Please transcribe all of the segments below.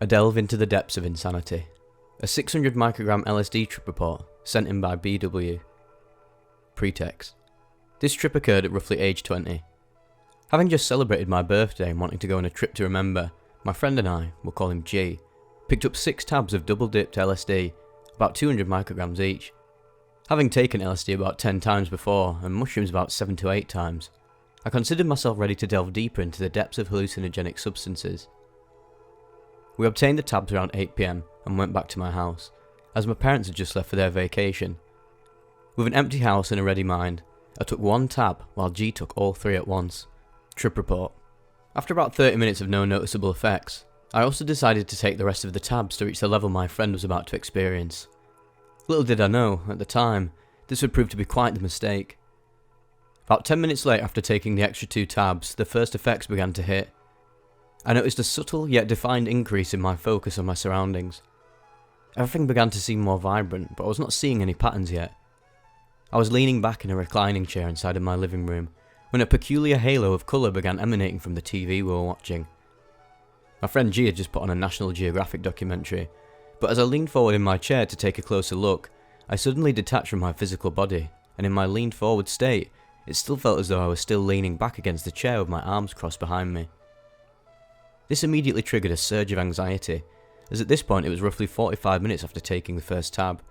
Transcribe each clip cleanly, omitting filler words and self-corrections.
A delve into the depths of insanity. A 600 microgram LSD trip report sent in by BW. Pretext. This trip occurred at roughly age 20. Having just celebrated my birthday and wanting to go on a trip to remember, my friend and I, we'll call him G, picked up 6 tabs of double dipped LSD, about 200 micrograms each. Having taken LSD about 10 times before and mushrooms about 7 to 8 times, I considered myself ready to delve deeper into the depths of hallucinogenic substances. We obtained the tabs around 8 PM and went back to my house, as my parents had just left for their vacation. With an empty house and a ready mind, I took 1 tab while G took all 3 at once. Trip report. After about 30 minutes of no noticeable effects, I also decided to take the rest of the tabs to reach the level my friend was about to experience. Little did I know, at the time, this would prove to be quite the mistake. About 10 minutes later after taking the extra 2 tabs, the first effects began to hit. I noticed a subtle yet defined increase in my focus on my surroundings. Everything began to seem more vibrant, but I was not seeing any patterns yet. I was leaning back in a reclining chair inside of my living room, when a peculiar halo of colour began emanating from the TV we were watching. My friend G had just put on a National Geographic documentary, but as I leaned forward in my chair to take a closer look, I suddenly detached from my physical body, and in my leaned forward state, it still felt as though I was still leaning back against the chair with my arms crossed behind me. This immediately triggered a surge of anxiety, as at this point it was roughly 45 minutes after taking the first tab.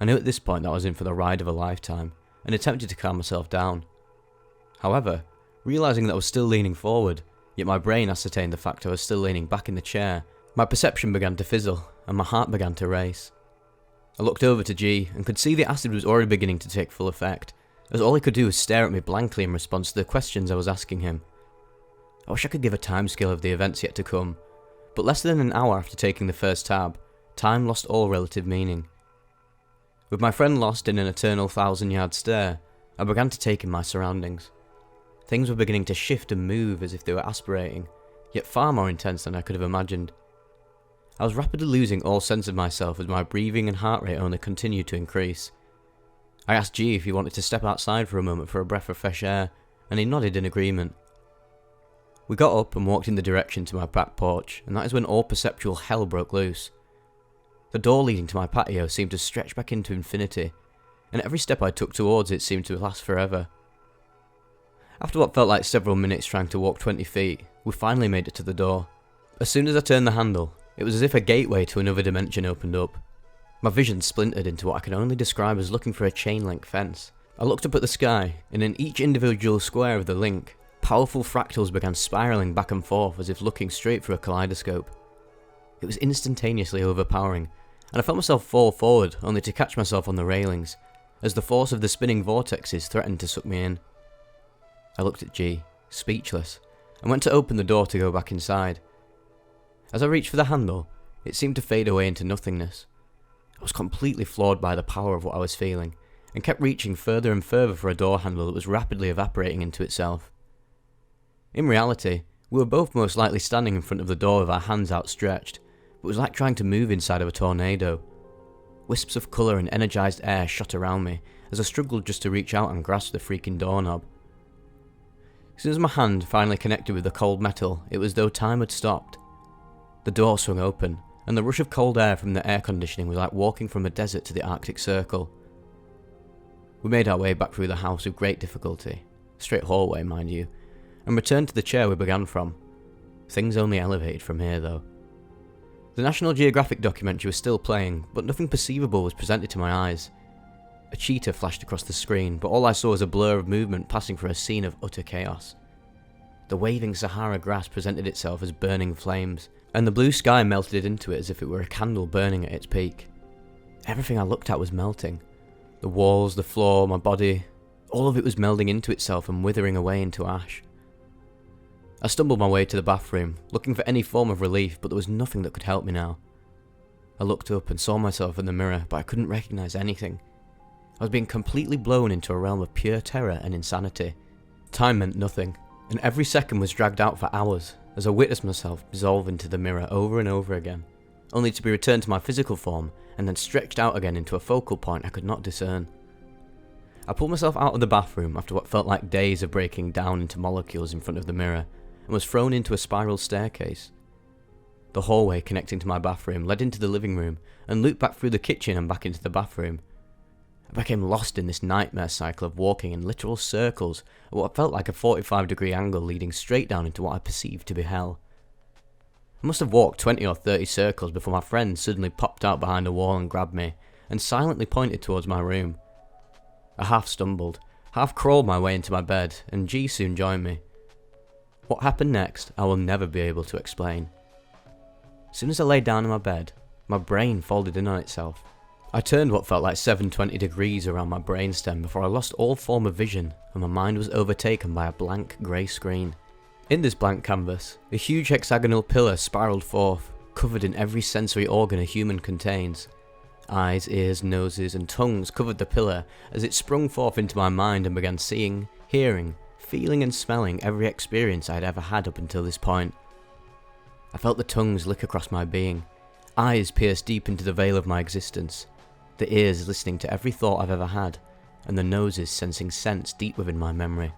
I knew at this point that I was in for the ride of a lifetime, and attempted to calm myself down. However, realising that I was still leaning forward, yet my brain ascertained the fact I was still leaning back in the chair, my perception began to fizzle, and my heart began to race. I looked over to G, and could see the acid was already beginning to take full effect, as all he could do was stare at me blankly in response to the questions I was asking him. I wish I could give a timescale of the events yet to come, but less than an hour after taking the first tab, time lost all relative meaning. With my friend lost in an eternal 1,000-yard stare, I began to take in my surroundings. Things were beginning to shift and move as if they were aspirating, yet far more intense than I could have imagined. I was rapidly losing all sense of myself as my breathing and heart rate only continued to increase. I asked G if he wanted to step outside for a moment for a breath of fresh air, and he nodded in agreement. We got up and walked in the direction to my back porch, and that is when all perceptual hell broke loose. The door leading to my patio seemed to stretch back into infinity, and every step I took towards it seemed to last forever. After what felt like several minutes trying to walk 20 feet, we finally made it to the door. As soon as I turned the handle, it was as if a gateway to another dimension opened up. My vision splintered into what I can only describe as looking for a chain-link fence. I looked up at the sky, and in each individual square of the link, powerful fractals began spiralling back and forth as if looking straight through a kaleidoscope. It was instantaneously overpowering, and I felt myself fall forward only to catch myself on the railings, as the force of the spinning vortexes threatened to suck me in. I looked at G, speechless, and went to open the door to go back inside. As I reached for the handle, it seemed to fade away into nothingness. I was completely floored by the power of what I was feeling, and kept reaching further and further for a door handle that was rapidly evaporating into itself. In reality, we were both most likely standing in front of the door with our hands outstretched, but it was like trying to move inside of a tornado. Wisps of colour and energised air shot around me as I struggled just to reach out and grasp the freaking doorknob. As soon as my hand finally connected with the cold metal, it was as though time had stopped. The door swung open, and the rush of cold air from the air conditioning was like walking from a desert to the Arctic Circle. We made our way back through the house with great difficulty, straight hallway mind you, and returned to the chair we began from. Things only elevated from here though. The National Geographic documentary was still playing, but nothing perceivable was presented to my eyes. A cheetah flashed across the screen, but all I saw was a blur of movement passing through a scene of utter chaos. The waving Sahara grass presented itself as burning flames, and the blue sky melted into it as if it were a candle burning at its peak. Everything I looked at was melting. The walls, the floor, my body, all of it was melding into itself and withering away into ash. I stumbled my way to the bathroom, looking for any form of relief, but there was nothing that could help me now. I looked up and saw myself in the mirror, but I couldn't recognise anything. I was being completely blown into a realm of pure terror and insanity. Time meant nothing, and every second was dragged out for hours, as I witnessed myself dissolve into the mirror over and over again, only to be returned to my physical form, and then stretched out again into a focal point I could not discern. I pulled myself out of the bathroom after what felt like days of breaking down into molecules in front of the mirror, and was thrown into a spiral staircase. The hallway connecting to my bathroom led into the living room and looped back through the kitchen and back into the bathroom. I became lost in this nightmare cycle of walking in literal circles at what felt like a 45-degree angle leading straight down into what I perceived to be hell. I must have walked 20 or 30 circles before my friend suddenly popped out behind a wall and grabbed me and silently pointed towards my room. I half stumbled, half crawled my way into my bed, and G soon joined me. What happened next, I will never be able to explain. As soon as I lay down in my bed, my brain folded in on itself. I turned what felt like 720 degrees around my brainstem before I lost all form of vision and my mind was overtaken by a blank grey screen. In this blank canvas, a huge hexagonal pillar spiralled forth, covered in every sensory organ a human contains. Eyes, ears, noses and tongues covered the pillar as it sprung forth into my mind and began seeing, hearing, feeling and smelling every experience I had ever had up until this point. I felt the tongues lick across my being, eyes pierce deep into the veil of my existence, the ears listening to every thought I've ever had, and the noses sensing scents deep within my memory.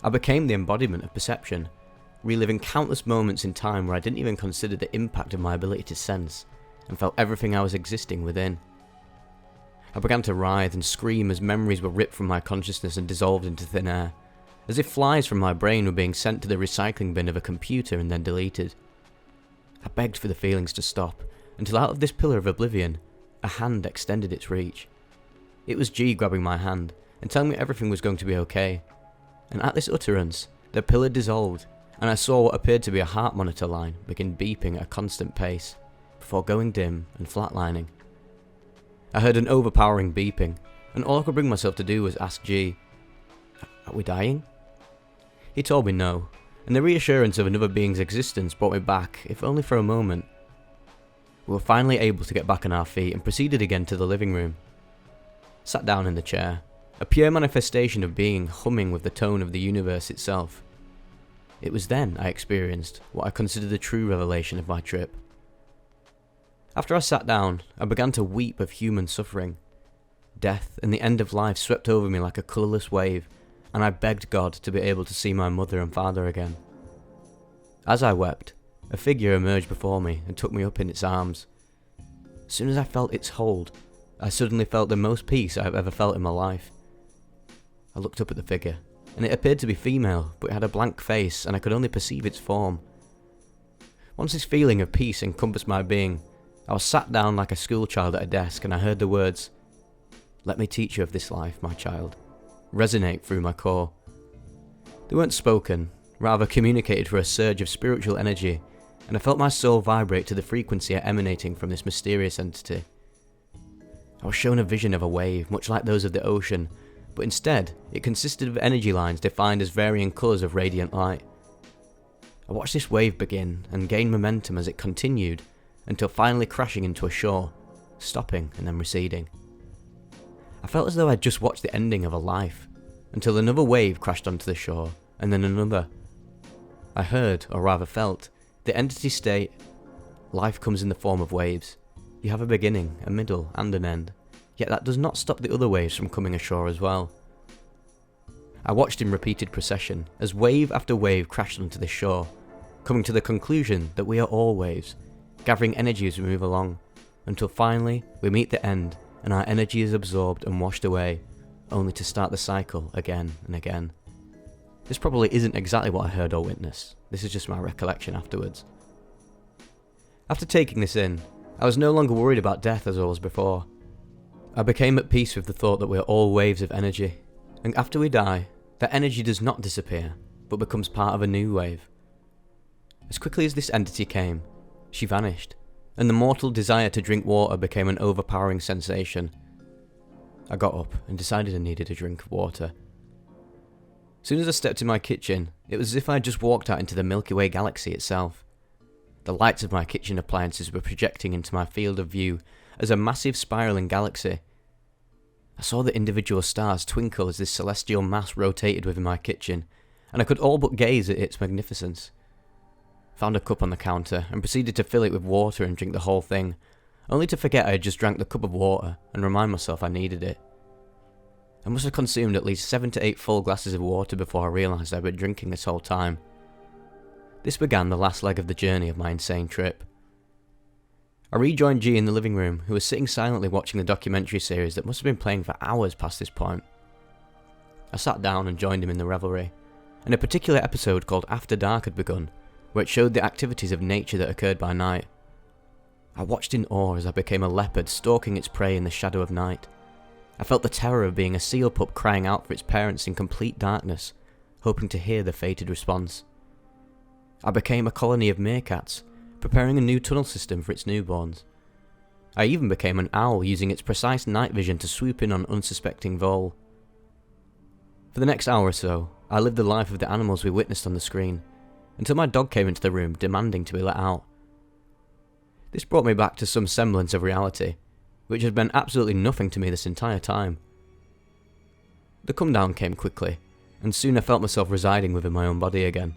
I became the embodiment of perception, reliving countless moments in time where I didn't even consider the impact of my ability to sense, and felt everything I was existing within. I began to writhe and scream as memories were ripped from my consciousness and dissolved into thin air, as if flies from my brain were being sent to the recycling bin of a computer and then deleted. I begged for the feelings to stop, until out of this pillar of oblivion, a hand extended its reach. It was G grabbing my hand and telling me everything was going to be okay, and at this utterance, the pillar dissolved, and I saw what appeared to be a heart monitor line begin beeping at a constant pace, before going dim and flatlining. I heard an overpowering beeping, and all I could bring myself to do was ask G, "Are we dying?" He told me no, and the reassurance of another being's existence brought me back, if only for a moment. We were finally able to get back on our feet and proceeded again to the living room. Sat down in the chair, a pure manifestation of being humming with the tone of the universe itself. It was then I experienced what I consider the true revelation of my trip. After I sat down, I began to weep of human suffering. Death and the end of life swept over me like a colourless wave, and I begged God to be able to see my mother and father again. As I wept, a figure emerged before me and took me up in its arms. As soon as I felt its hold, I suddenly felt the most peace I have ever felt in my life. I looked up at the figure, and it appeared to be female, but it had a blank face and I could only perceive its form. Once this feeling of peace encompassed my being, I was sat down like a schoolchild at a desk and I heard the words, "Let me teach you of this life, my child," resonate through my core. They weren't spoken, rather communicated through a surge of spiritual energy, and I felt my soul vibrate to the frequency emanating from this mysterious entity. I was shown a vision of a wave, much like those of the ocean, but instead, it consisted of energy lines defined as varying colours of radiant light. I watched this wave begin and gain momentum as it continued, until finally crashing into a shore, stopping and then receding. I felt as though I'd just watched the ending of a life, until another wave crashed onto the shore, and then another. I heard, or rather felt, the entity state, "Life comes in the form of waves. You have a beginning, a middle, and an end, yet that does not stop the other waves from coming ashore as well." I watched in repeated procession, as wave after wave crashed onto the shore, coming to the conclusion that we are all waves, gathering energy as we move along, until finally we meet the end and our energy is absorbed and washed away, only to start the cycle again and again. This probably isn't exactly what I heard or witnessed, this is just my recollection afterwards. After taking this in, I was no longer worried about death as I was before. I became at peace with the thought that we are all waves of energy, and after we die, that energy does not disappear, but becomes part of a new wave. As quickly as this entity came, she vanished, and the mortal desire to drink water became an overpowering sensation. I got up and decided I needed a drink of water. As soon as I stepped in my kitchen, it was as if I had just walked out into the Milky Way galaxy itself. The lights of my kitchen appliances were projecting into my field of view as a massive spiraling galaxy. I saw the individual stars twinkle as this celestial mass rotated within my kitchen, and I could all but gaze at its magnificence. Found a cup on the counter and proceeded to fill it with water and drink the whole thing, only to forget I had just drank the cup of water and remind myself I needed it. I must have consumed at least 7 to 8 full glasses of water before I realised I'd been drinking this whole time. This began the last leg of the journey of my insane trip. I rejoined G in the living room, who was sitting silently watching the documentary series that must have been playing for hours past this point. I sat down and joined him in the revelry, and a particular episode called After Dark had begun, where it showed the activities of nature that occurred by night. I watched in awe as I became a leopard stalking its prey in the shadow of night. I felt the terror of being a seal pup crying out for its parents in complete darkness, hoping to hear the fated response. I became a colony of meerkats, preparing a new tunnel system for its newborns. I even became an owl using its precise night vision to swoop in on unsuspecting vole. For the next hour or so, I lived the life of the animals we witnessed on the screen, until my dog came into the room demanding to be let out. This brought me back to some semblance of reality, which had meant absolutely nothing to me this entire time. The come down came quickly, and soon I felt myself residing within my own body again.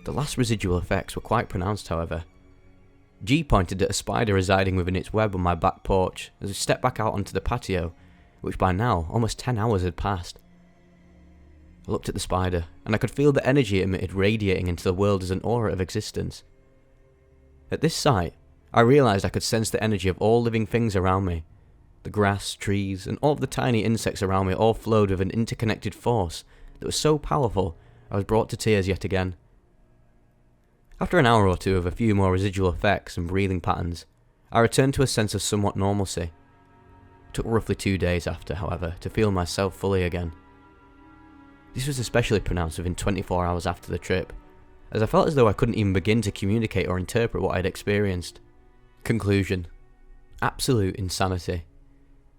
The last residual effects were quite pronounced, however. G pointed at a spider residing within its web on my back porch as we stepped back out onto the patio, which by now almost 10 hours had passed. I looked at the spider, and I could feel the energy it emitted radiating into the world as an aura of existence. At this sight, I realised I could sense the energy of all living things around me. The grass, trees, and all of the tiny insects around me all flowed with an interconnected force that was so powerful I was brought to tears yet again. After an hour or two of a few more residual effects and breathing patterns, I returned to a sense of somewhat normalcy. It took roughly 2 days after, however, to feel myself fully again. This was especially pronounced within 24 hours after the trip, as I felt as though I couldn't even begin to communicate or interpret what I had experienced. Conclusion: absolute insanity.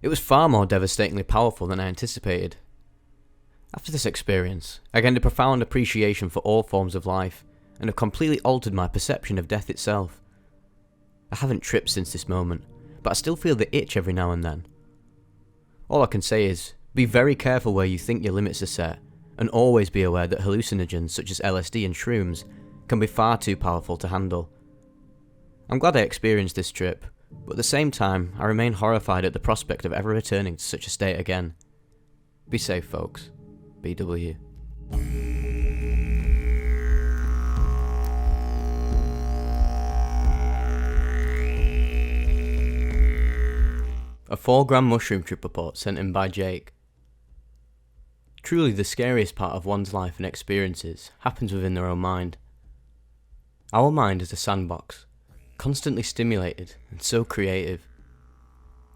It was far more devastatingly powerful than I anticipated. After this experience, I gained a profound appreciation for all forms of life, and have completely altered my perception of death itself. I haven't tripped since this moment, but I still feel the itch every now and then. All I can say is, be very careful where you think your limits are set, and always be aware that hallucinogens such as LSD and shrooms can be far too powerful to handle. I'm glad I experienced this trip, but at the same time I remain horrified at the prospect of ever returning to such a state again. Be safe, folks. BW. A 4-gram mushroom trip report sent in by Jake. Truly the scariest part of one's life and experiences happens within their own mind. Our mind is a sandbox, constantly stimulated and so creative.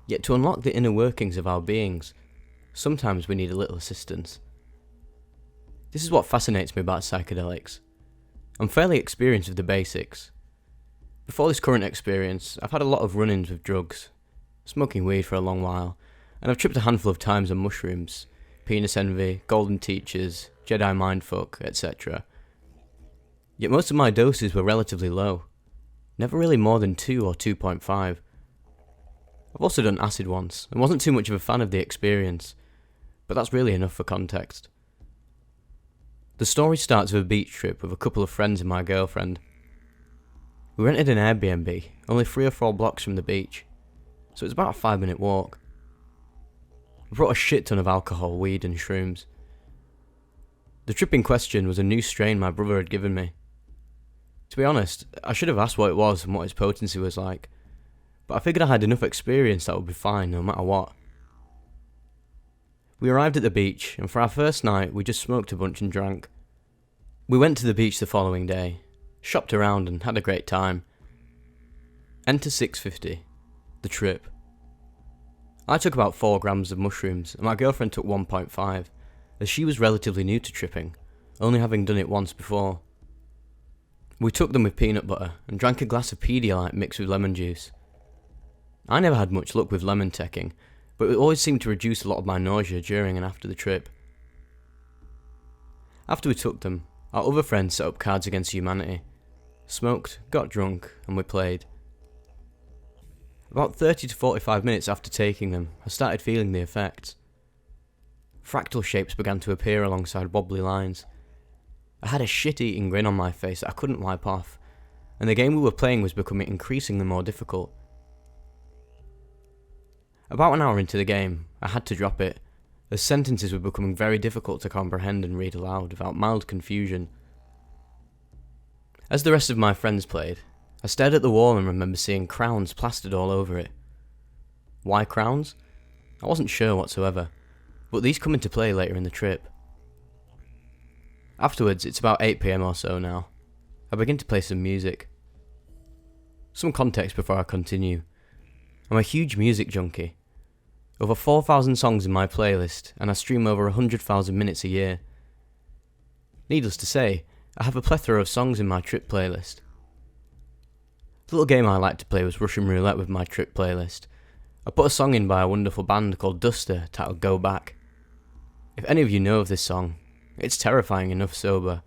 Yet to unlock the inner workings of our beings, sometimes we need a little assistance. This is what fascinates me about psychedelics. I'm fairly experienced with the basics. Before this current experience, I've had a lot of run-ins with drugs, smoking weed for a long while, and I've tripped a handful of times on mushrooms, penis envy, golden teachers, Jedi mindfuck, etc. Yet most of my doses were relatively low, never really more than 2 or 2.5. I've also done acid once, and wasn't too much of a fan of the experience, but that's really enough for context. The story starts with a beach trip with a couple of friends and my girlfriend. We rented an Airbnb, only 3 or 4 blocks from the beach, so it was about a 5-minute walk. We brought a shit ton of alcohol, weed and shrooms. The trip in question was a new strain my brother had given me. To be honest, I should have asked what it was and what its potency was like, but I figured I had enough experience that would be fine no matter what. We arrived at the beach, and for our first night we just smoked a bunch and drank. We went to the beach the following day, shopped around and had a great time. Enter 650, the trip. I took about 4 grams of mushrooms and my girlfriend took 1.5, as she was relatively new to tripping, only having done it once before. We took them with peanut butter and drank a glass of Pedialyte mixed with lemon juice. I never had much luck with lemon teching, but it always seemed to reduce a lot of my nausea during and after the trip. After we took them, our other friends set up Cards Against Humanity, smoked, got drunk, and we played. About 30 to 45 minutes after taking them, I started feeling the effects. Fractal shapes began to appear alongside wobbly lines. I had a shit-eating grin on my face that I couldn't wipe off, and the game we were playing was becoming increasingly more difficult. About an hour into the game, I had to drop it, as sentences were becoming very difficult to comprehend and read aloud without mild confusion. As the rest of my friends played, I stared at the wall and remember seeing crowns plastered all over it. Why crowns? I wasn't sure whatsoever, but these come into play later in the trip. Afterwards, it's about 8 PM or so now. I begin to play some music. Some context before I continue. I'm a huge music junkie. Over 4,000 songs in my playlist, and I stream over 100,000 minutes a year. Needless to say, I have a plethora of songs in my trip playlist. The little game I liked to play was Russian roulette with my trip playlist. I put a song in by a wonderful band called Duster titled Go Back. If any of you know of this song, it's terrifying enough sober.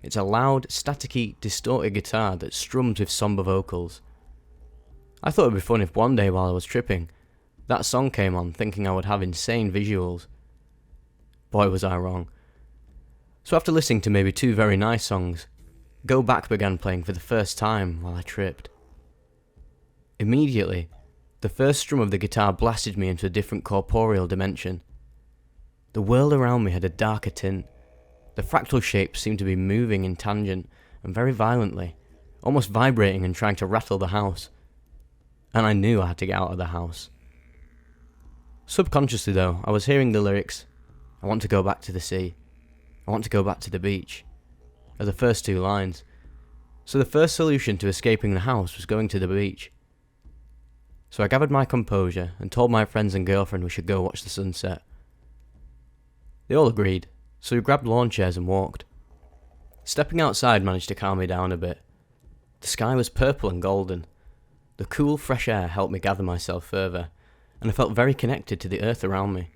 It's a loud, staticky, distorted guitar that strums with somber vocals. I thought it would be fun if one day while I was tripping, that song came on thinking I would have insane visuals. Boy was I wrong. So after listening to maybe 2 very nice songs, Go Back began playing for the first time while I tripped. Immediately, the first strum of the guitar blasted me into a different corporeal dimension. The world around me had a darker tint. The fractal shapes seemed to be moving in tangent and very violently, almost vibrating and trying to rattle the house. And I knew I had to get out of the house. Subconsciously though, I was hearing the lyrics, "I want to go back to the sea. I want to go back to the beach," are the first 2 lines. So the first solution to escaping the house was going to the beach. So I gathered my composure and told my friends and girlfriend we should go watch the sunset. They all agreed, so we grabbed lawn chairs and walked. Stepping outside managed to calm me down a bit. The sky was purple and golden. The cool, fresh air helped me gather myself further, and I felt very connected to the earth around me.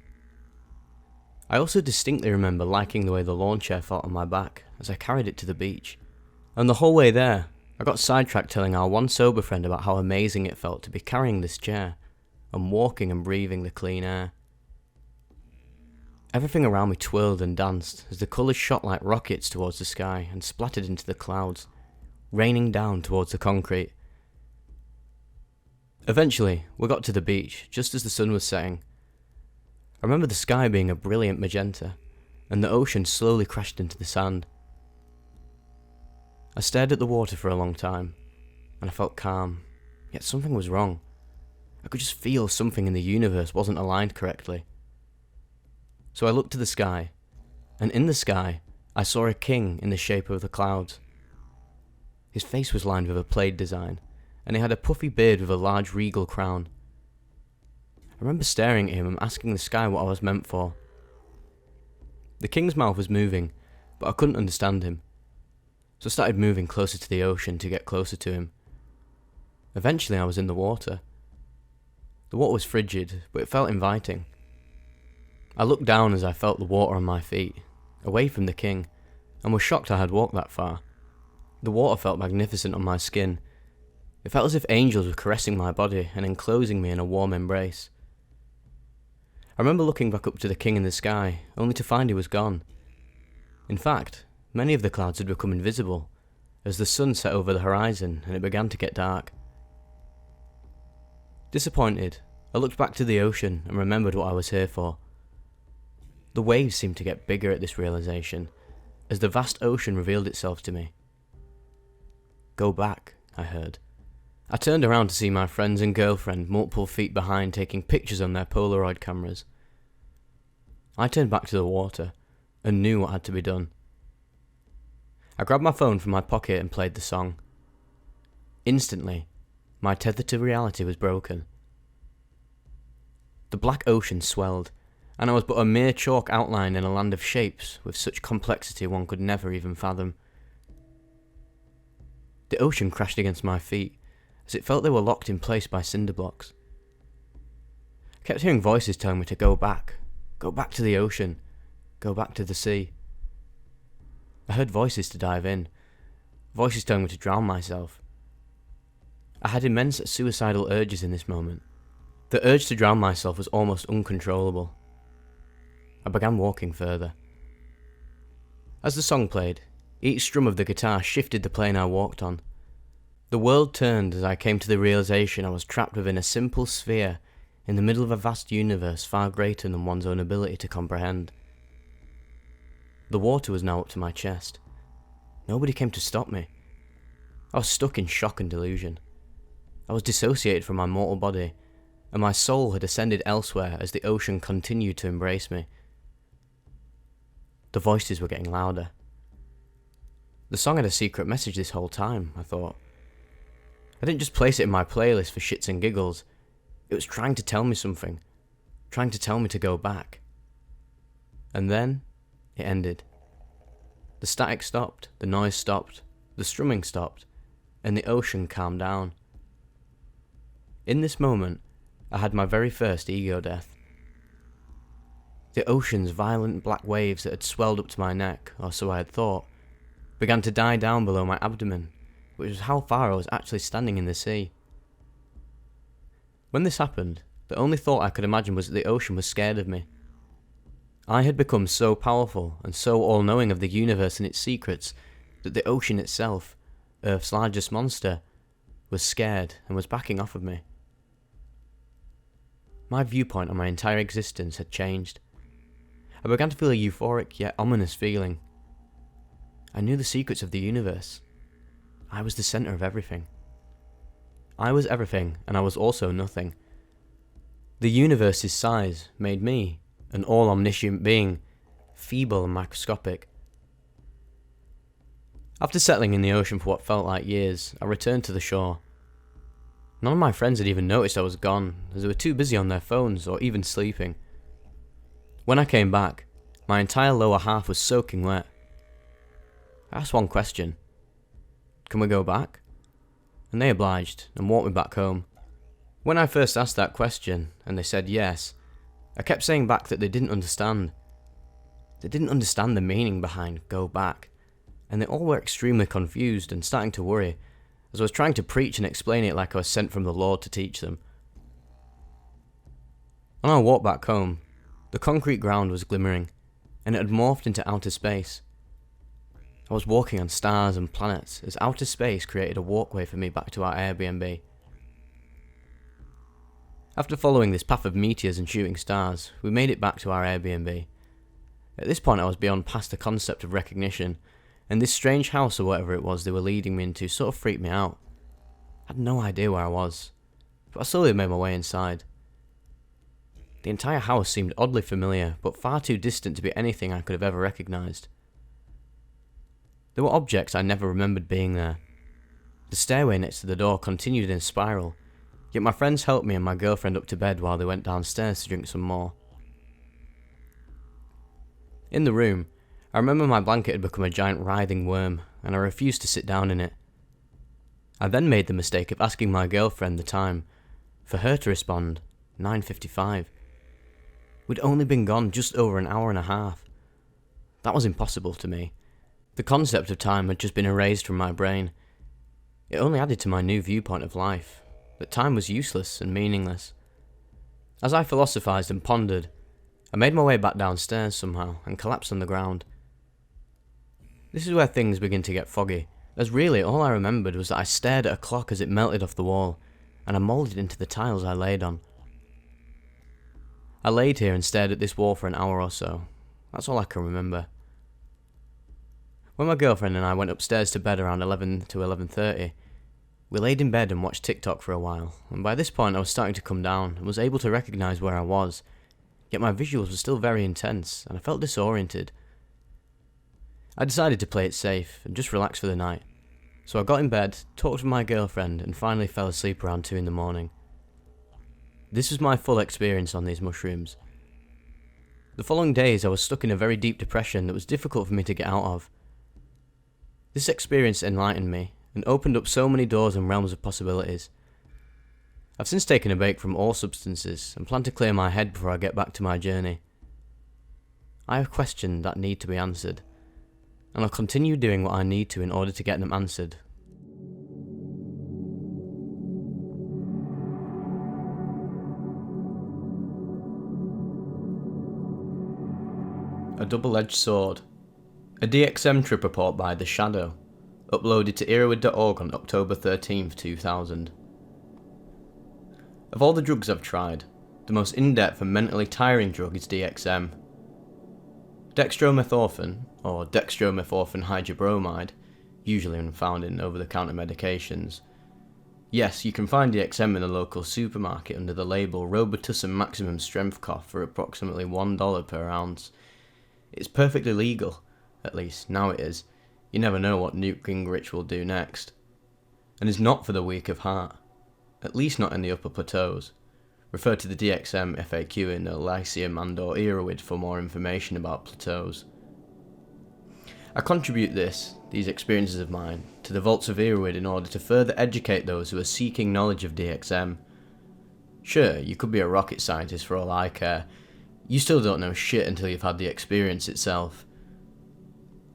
I also distinctly remember liking the way the lawn chair felt on my back as I carried it to the beach. And the whole way there, I got sidetracked telling our one sober friend about how amazing it felt to be carrying this chair, and walking and breathing the clean air. Everything around me twirled and danced as the colours shot like rockets towards the sky and splattered into the clouds, raining down towards the concrete. Eventually, we got to the beach just as the sun was setting. I remember the sky being a brilliant magenta, and the ocean slowly crashed into the sand. I stared at the water for a long time, and I felt calm, yet something was wrong. I could just feel something in the universe wasn't aligned correctly. So I looked to the sky, and in the sky, I saw a king in the shape of the clouds. His face was lined with a plaid design, and he had a puffy beard with a large regal crown. I remember staring at him and asking the sky what I was meant for. The king's mouth was moving, but I couldn't understand him. So I started moving closer to the ocean to get closer to him. Eventually I was in the water. The water was frigid, but it felt inviting. I looked down as I felt the water on my feet, away from the king, and was shocked I had walked that far. The water felt magnificent on my skin. It felt as if angels were caressing my body and enclosing me in a warm embrace. I remember looking back up to the king in the sky, only to find he was gone. In fact, many of the clouds had become invisible, as the sun set over the horizon and it began to get dark. Disappointed, I looked back to the ocean and remembered what I was here for. The waves seemed to get bigger at this realization, as the vast ocean revealed itself to me. "Go back," I heard. I turned around to see my friends and girlfriend multiple feet behind taking pictures on their Polaroid cameras. I turned back to the water, and knew what had to be done. I grabbed my phone from my pocket and played the song. Instantly, my tether to reality was broken. The black ocean swelled, and I was but a mere chalk outline in a land of shapes with such complexity one could never even fathom. The ocean crashed against my feet, as it felt they were locked in place by cinder blocks. I kept hearing voices telling me to go back to the ocean, go back to the sea. I heard voices to dive in, voices telling me to drown myself. I had immense suicidal urges in this moment. The urge to drown myself was almost uncontrollable. I began walking further. As the song played, each strum of the guitar shifted the plane I walked on. The world turned as I came to the realization I was trapped within a simple sphere in the middle of a vast universe far greater than one's own ability to comprehend. The water was now up to my chest. Nobody came to stop me, I was stuck in shock and delusion. I was dissociated from my mortal body, and my soul had ascended elsewhere as the ocean continued to embrace me. The voices were getting louder. The song had a secret message this whole time, I thought. I didn't just place it in my playlist for shits and giggles. It was trying to tell me something, trying to tell me to go back. And then, it ended. The static stopped, the noise stopped, the strumming stopped, and the ocean calmed down. In this moment, I had my very first ego death. The ocean's violent black waves that had swelled up to my neck, or so I had thought, began to die down below my abdomen, which was how far I was actually standing in the sea. When this happened, the only thought I could imagine was that the ocean was scared of me. I had become so powerful and so all-knowing of the universe and its secrets that the ocean itself, Earth's largest monster, was scared and was backing off of me. My viewpoint on my entire existence had changed. I began to feel a euphoric yet ominous feeling. I knew the secrets of the universe. I was the centre of everything. I was everything, and I was also nothing. The universe's size made me, an all-omniscient being, feeble and microscopic. After settling in the ocean for what felt like years, I returned to the shore. None of my friends had even noticed I was gone, as they were too busy on their phones or even sleeping. When I came back, my entire lower half was soaking wet. I asked one question. Can we go back? And they obliged and walked me back home. When I first asked that question, and they said yes, I kept saying back that they didn't understand. They didn't understand the meaning behind go back, and they all were extremely confused and starting to worry, as I was trying to preach and explain it like I was sent from the Lord to teach them. On our walk back home, the concrete ground was glimmering, and it had morphed into outer space. I was walking on stars and planets as outer space created a walkway for me back to our Airbnb. After following this path of meteors and shooting stars, we made it back to our Airbnb. At this point I was beyond past the concept of recognition, and this strange house or whatever it was they were leading me into sort of freaked me out. I had no idea where I was, but I slowly made my way inside. The entire house seemed oddly familiar, but far too distant to be anything I could have ever recognised. There were objects I never remembered being there. The stairway next to the door continued in a spiral, yet my friends helped me and my girlfriend up to bed while they went downstairs to drink some more. In the room, I remember my blanket had become a giant writhing worm, and I refused to sit down in it. I then made the mistake of asking my girlfriend the time, for her to respond, 9:55. We'd only been gone just over an hour and a half. That was impossible to me. The concept of time had just been erased from my brain. It only added to my new viewpoint of life, that time was useless and meaningless. As I philosophized and pondered, I made my way back downstairs somehow and collapsed on the ground. This is where things begin to get foggy, as really all I remembered was that I stared at a clock as it melted off the wall, and I moulded into the tiles I laid on. I laid here and stared at this wall for an hour or so. That's all I can remember. When my girlfriend and I went upstairs to bed around 11 to 11:30, we laid in bed and watched TikTok for a while, and by this point I was starting to come down and was able to recognise where I was, yet my visuals were still very intense and I felt disoriented. I decided to play it safe and just relax for the night, so I got in bed, talked with my girlfriend and finally fell asleep around 2 in the morning. This was my full experience on these mushrooms. The following days I was stuck in a very deep depression that was difficult for me to get out of. This experience enlightened me and opened up so many doors and realms of possibilities. I've since taken a break from all substances and plan to clear my head before I get back to my journey. I have questions that need to be answered, and I'll continue doing what I need to in order to get them answered. A Double-Edged Sword. A DXM trip report by The Shadow, uploaded to Erowid.org on October 13th, 2000. Of all the drugs I've tried, the most in-depth and mentally tiring drug is DXM. Dextromethorphan, or dextromethorphan hydrobromide, usually found in over-the-counter medications. Yes, you can find DXM in the local supermarket under the label Robitussin Maximum Strength Cough for approximately $1 per ounce. It's perfectly legal, at least now it is. You never know what Newt Gingrich will do next. And is not for the weak of heart, at least not in the upper plateaus. Refer to the DXM FAQ in the Lyceum and/or Erowid for more information about plateaus. I contribute these experiences of mine, to the vaults of Erowid in order to further educate those who are seeking knowledge of DXM. Sure, you could be a rocket scientist for all I care. You still don't know shit until you've had the experience itself.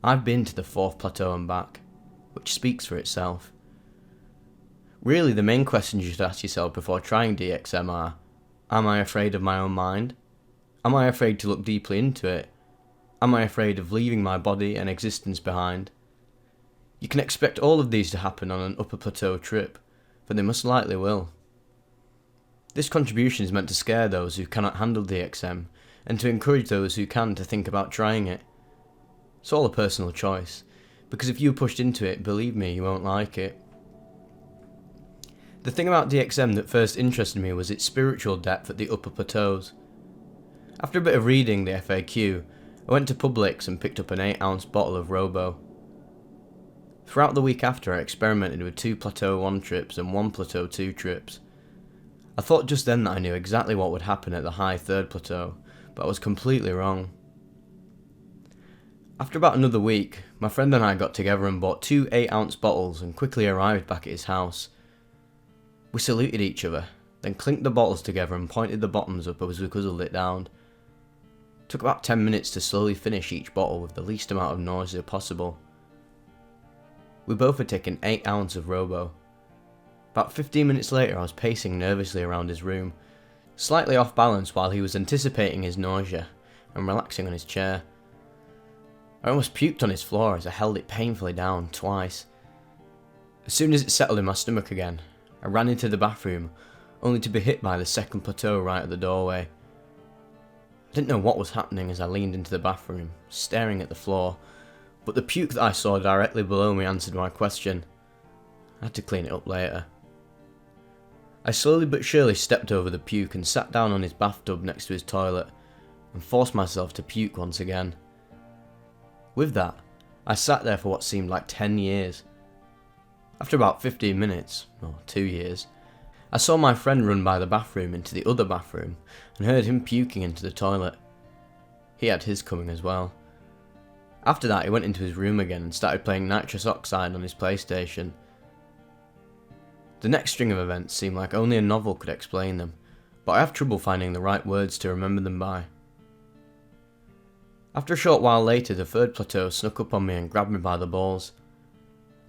I've been to the 4th plateau and back, which speaks for itself. Really, the main questions you should ask yourself before trying DXM are, am I afraid of my own mind? Am I afraid to look deeply into it? Am I afraid of leaving my body and existence behind? You can expect all of these to happen on an upper plateau trip, for they most likely will. This contribution is meant to scare those who cannot handle DXM, and to encourage those who can to think about trying it. It's all a personal choice, because if you're pushed into it, believe me, you won't like it. The thing about DXM that first interested me was its spiritual depth at the upper plateaus. After a bit of reading the FAQ, I went to Publix and picked up an 8-ounce bottle of Robo. Throughout the week after, I experimented with 2 Plateau 1 trips and 1 Plateau 2 trips. I thought just then that I knew exactly what would happen at the high 3rd plateau, but I was completely wrong. After about another week, my friend and I got together and bought 2 8-ounce bottles and quickly arrived back at his house. We saluted each other, then clinked the bottles together and pointed the bottoms up as we guzzled it down. It took about 10 minutes to slowly finish each bottle with the least amount of nausea possible. We both had taken 8 ounces of Robo. About 15 minutes later I was pacing nervously around his room, slightly off balance while he was anticipating his nausea and relaxing on his chair. I almost puked on his floor as I held it painfully down twice. As soon as it settled in my stomach again, I ran into the bathroom, only to be hit by the 2nd plateau right at the doorway. I didn't know what was happening as I leaned into the bathroom, staring at the floor, but the puke that I saw directly below me answered my question. I had to clean it up later. I slowly but surely stepped over the puke and sat down on his bathtub next to his toilet, and forced myself to puke once again. With that, I sat there for what seemed like 10 years. After about 15 minutes, or 2 years, I saw my friend run by the bathroom into the other bathroom and heard him puking into the toilet. He had his coming as well. After that, he went into his room again and started playing Nitrous Oxide on his PlayStation. The next string of events seemed like only a novel could explain them, but I have trouble finding the right words to remember them by. After a short while later, the 3rd plateau snuck up on me and grabbed me by the balls.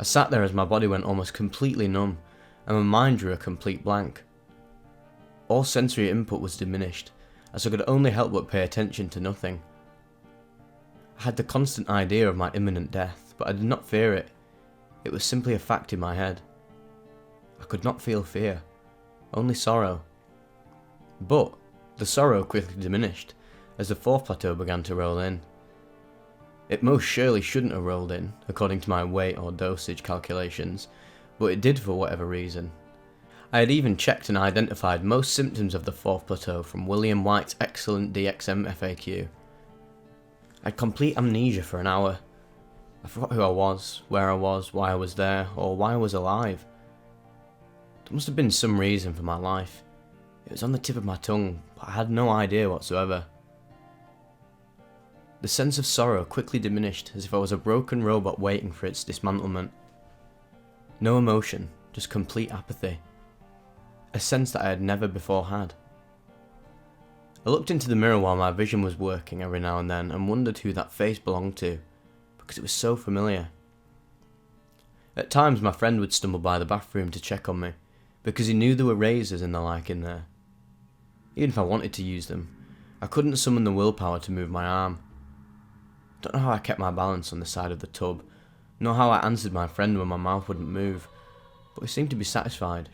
I sat there as my body went almost completely numb, and my mind drew a complete blank. All sensory input was diminished, as I could only help but pay attention to nothing. I had the constant idea of my imminent death, but I did not fear it. It was simply a fact in my head. I could not feel fear, only sorrow. But the sorrow quickly diminished, as the 4th plateau began to roll in. It most surely shouldn't have rolled in, according to my weight or dosage calculations, but it did for whatever reason. I had even checked and identified most symptoms of the 4th plateau from William White's excellent DXM FAQ. I had complete amnesia for an hour. I forgot who I was, where I was, why I was there, or why I was alive. There must have been some reason for my life. It was on the tip of my tongue, but I had no idea whatsoever. The sense of sorrow quickly diminished, as if I was a broken robot waiting for its dismantlement. No emotion, just complete apathy. A sense that I had never before had. I looked into the mirror while my vision was working every now and then and wondered who that face belonged to, because it was so familiar. At times my friend would stumble by the bathroom to check on me, because he knew there were razors and the like in there. Even if I wanted to use them, I couldn't summon the willpower to move my arm. I don't know how I kept my balance on the side of the tub, nor how I answered my friend when my mouth wouldn't move, but he seemed to be satisfied.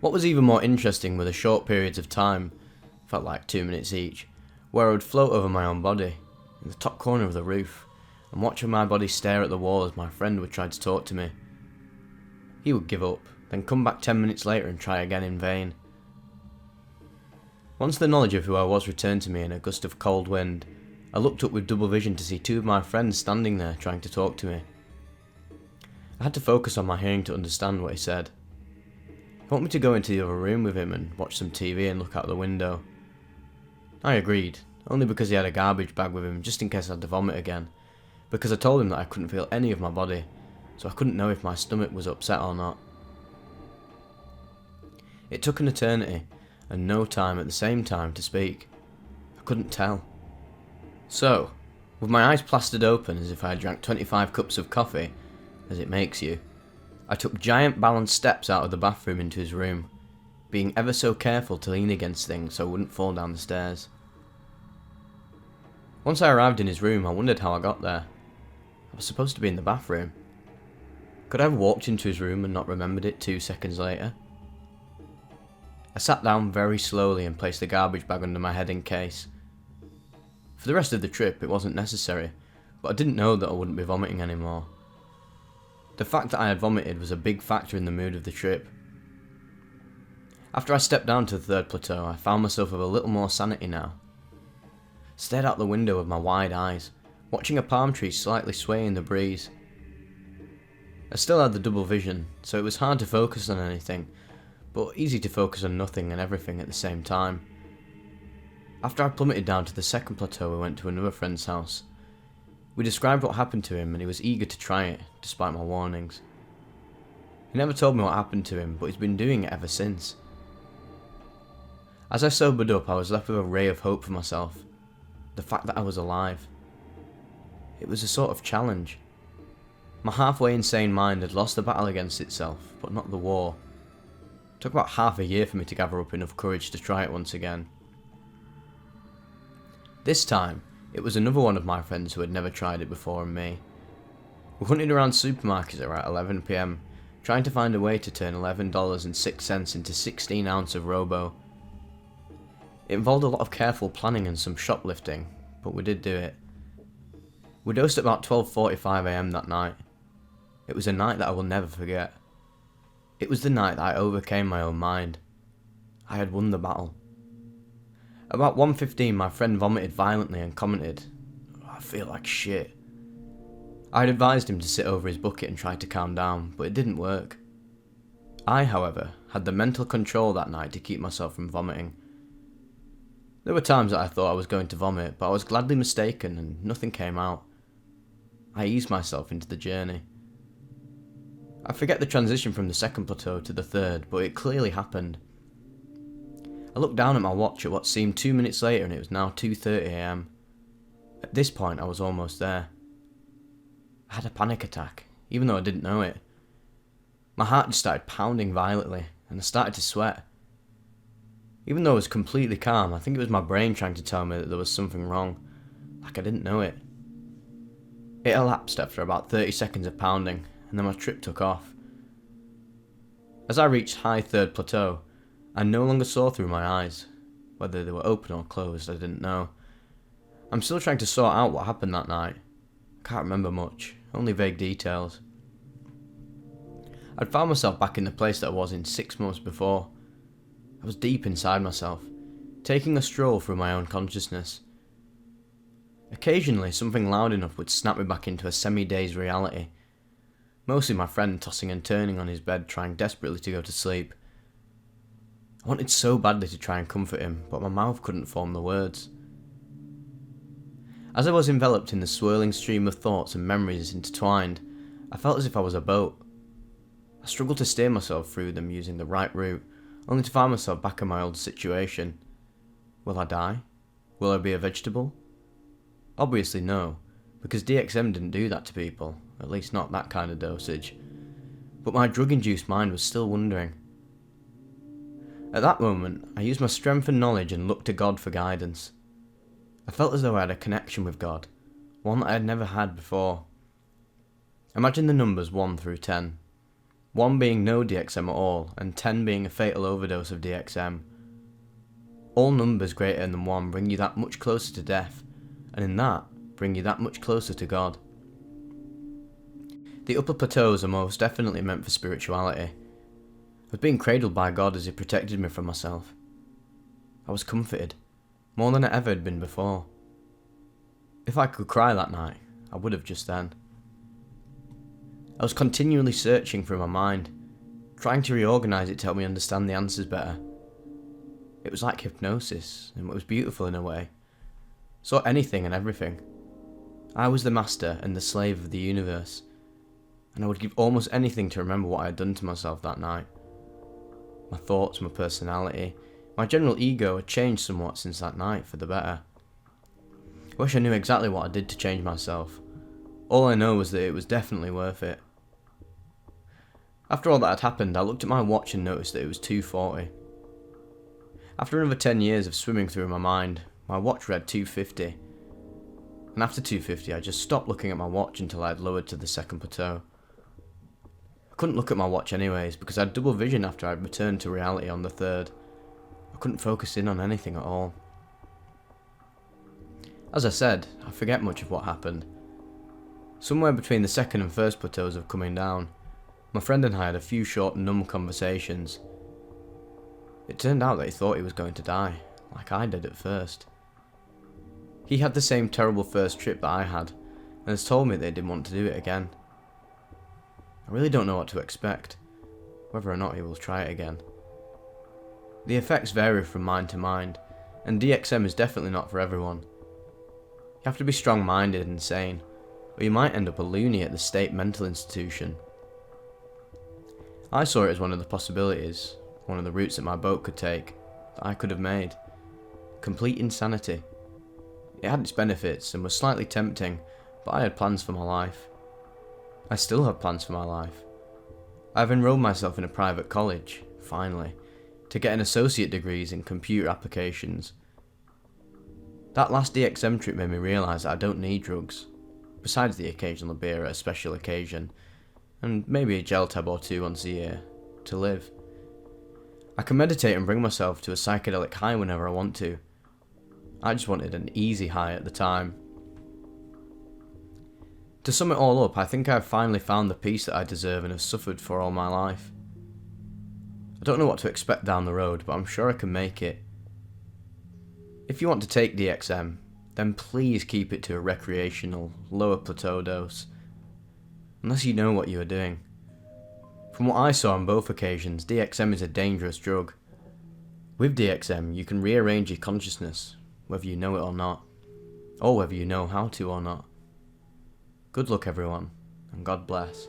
What was even more interesting were the short periods of time, felt like 2 minutes each, where I would float over my own body, in the top corner of the roof, and watching my body stare at the wall as my friend would try to talk to me. He would give up, then come back 10 minutes later and try again in vain. Once the knowledge of who I was returned to me in a gust of cold wind, I looked up with double vision to see two of my friends standing there trying to talk to me. I had to focus on my hearing to understand what he said. He wanted me to go into the other room with him and watch some TV and look out the window. I agreed, only because he had a garbage bag with him just in case I had to vomit again, because I told him that I couldn't feel any of my body, so I couldn't know if my stomach was upset or not. It took an eternity, and no time at the same time to speak. I couldn't tell. So, with my eyes plastered open as if I had drank 25 cups of coffee, as it makes you, I took giant balanced steps out of the bathroom into his room, being ever so careful to lean against things so I wouldn't fall down the stairs. Once I arrived in his room, I wondered how I got there. I was supposed to be in the bathroom. Could I have walked into his room and not remembered it 2 seconds later? I sat down very slowly and placed the garbage bag under my head in case. For the rest of the trip, it wasn't necessary, but I didn't know that I wouldn't be vomiting anymore. The fact that I had vomited was a big factor in the mood of the trip. After I stepped down to the third plateau, I found myself with a little more sanity now. Stared out the window with my wide eyes, watching a palm tree slightly sway in the breeze. I still had the double vision, so it was hard to focus on anything, but easy to focus on nothing and everything at the same time. After I plummeted down to the second plateau, we went to another friend's house. We described what happened to him and he was eager to try it, despite my warnings. He never told me what happened to him, but he's been doing it ever since. As I sobered up, I was left with a ray of hope for myself. The fact that I was alive. It was a sort of challenge. My halfway insane mind had lost the battle against itself, but not the war. It took about half a year for me to gather up enough courage to try it once again. This time, it was another one of my friends who had never tried it before and me. We hunted around supermarkets around 11 PM, trying to find a way to turn $11.06 into 16 ounce of Robo. It involved a lot of careful planning and some shoplifting, but we did do it. We dosed at about 12:45 AM that night. It was a night that I will never forget. It was the night that I overcame my own mind. I had won the battle. About 1:15 my friend vomited violently and commented, "I feel like shit." I had advised him to sit over his bucket and try to calm down, but it didn't work. I, however, had the mental control that night to keep myself from vomiting. There were times that I thought I was going to vomit, but I was gladly mistaken and nothing came out. I eased myself into the journey. I forget the transition from the second plateau to the third, but it clearly happened. I looked down at my watch at what seemed 2 minutes later and it was now 2:30 AM. At this point I was almost there. I had a panic attack, even though I didn't know it. My heart just started pounding violently and I started to sweat. Even though I was completely calm, I think it was my brain trying to tell me that there was something wrong, like I didn't know it. It elapsed after about 30 seconds of pounding, and then my trip took off. As I reached high third plateau, I no longer saw through my eyes. Whether they were open or closed, I didn't know. I'm still trying to sort out what happened that night. I can't remember much, only vague details. I'd found myself back in the place that I was in 6 months before. I was deep inside myself, taking a stroll through my own consciousness. Occasionally, something loud enough would snap me back into a semi-dazed reality. Mostly my friend tossing and turning on his bed, trying desperately to go to sleep. I wanted so badly to try and comfort him, but my mouth couldn't form the words. As I was enveloped in the swirling stream of thoughts and memories intertwined, I felt as if I was a boat. I struggled to steer myself through them using the right route, only to find myself back in my old situation. Will I die? Will I be a vegetable? Obviously no, because DXM didn't do that to people, at least not that kind of dosage. But my drug-induced mind was still wondering. At that moment, I used my strength and knowledge and looked to God for guidance. I felt as though I had a connection with God, one that I had never had before. Imagine the numbers 1 through 10. 1 being no DXM at all, and 10 being a fatal overdose of DXM. All numbers greater than 1 bring you that much closer to death, and in that, bring you that much closer to God. The upper plateaus are most definitely meant for spirituality. I was being cradled by God as He protected me from myself. I was comforted, more than I ever had been before. If I could cry that night, I would have just then. I was continually searching through my mind, trying to reorganise it to help me understand the answers better. It was like hypnosis, and it was beautiful in a way. Saw anything and everything. I was the master and the slave of the universe, and I would give almost anything to remember what I had done to myself that night. My thoughts, my personality, my general ego had changed somewhat since that night for the better. I wish I knew exactly what I did to change myself. All I know was that it was definitely worth it. After all that had happened, I looked at my watch and noticed that it was 2:40. After another 10 years of swimming through my mind, my watch read 2:50. And after 2:50, I just stopped looking at my watch until I had lowered to the second plateau. I couldn't look at my watch anyways, because I had double vision after I had returned to reality on the third. I couldn't focus in on anything at all. As I said, I forget much of what happened. Somewhere between the second and first plateaus of coming down, my friend and I had a few short, numb conversations. It turned out that he thought he was going to die, like I did at first. He had the same terrible first trip that I had, and has told me that he didn't want to do it again. I really don't know what to expect, whether or not he will try it again. The effects vary from mind to mind, and DXM is definitely not for everyone. You have to be strong-minded and sane, or you might end up a loony at the state mental institution. I saw it as one of the possibilities, one of the routes that my boat could take, that I could have made. Complete insanity. It had its benefits and was slightly tempting, but I had plans for my life. I still have plans for my life. I have enrolled myself in a private college, finally, to get an associate degrees in computer applications. That last DXM trip made me realise that I don't need drugs, besides the occasional beer at a special occasion, and maybe a gel tab or two once a year, to live. I can meditate and bring myself to a psychedelic high whenever I want to. I just wanted an easy high at the time. To sum it all up, I think I have finally found the peace that I deserve and have suffered for all my life. I don't know what to expect down the road, but I'm sure I can make it. If you want to take DXM, then please keep it to a recreational, lower plateau dose, unless you know what you are doing. From what I saw on both occasions, DXM is a dangerous drug. With DXM, you can rearrange your consciousness, whether you know it or not, or whether you know how to or not. Good luck everyone, and God bless.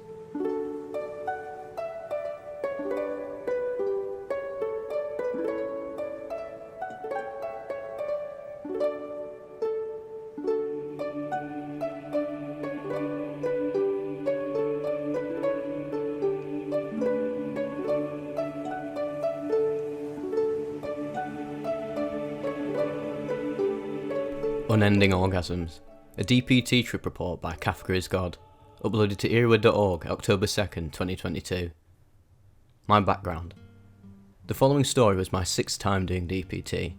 Unending Orgasms, a DPT trip report by Kafka is God, uploaded to earward.org October 2nd, 2022. My background. The following story was my 6th time doing DPT.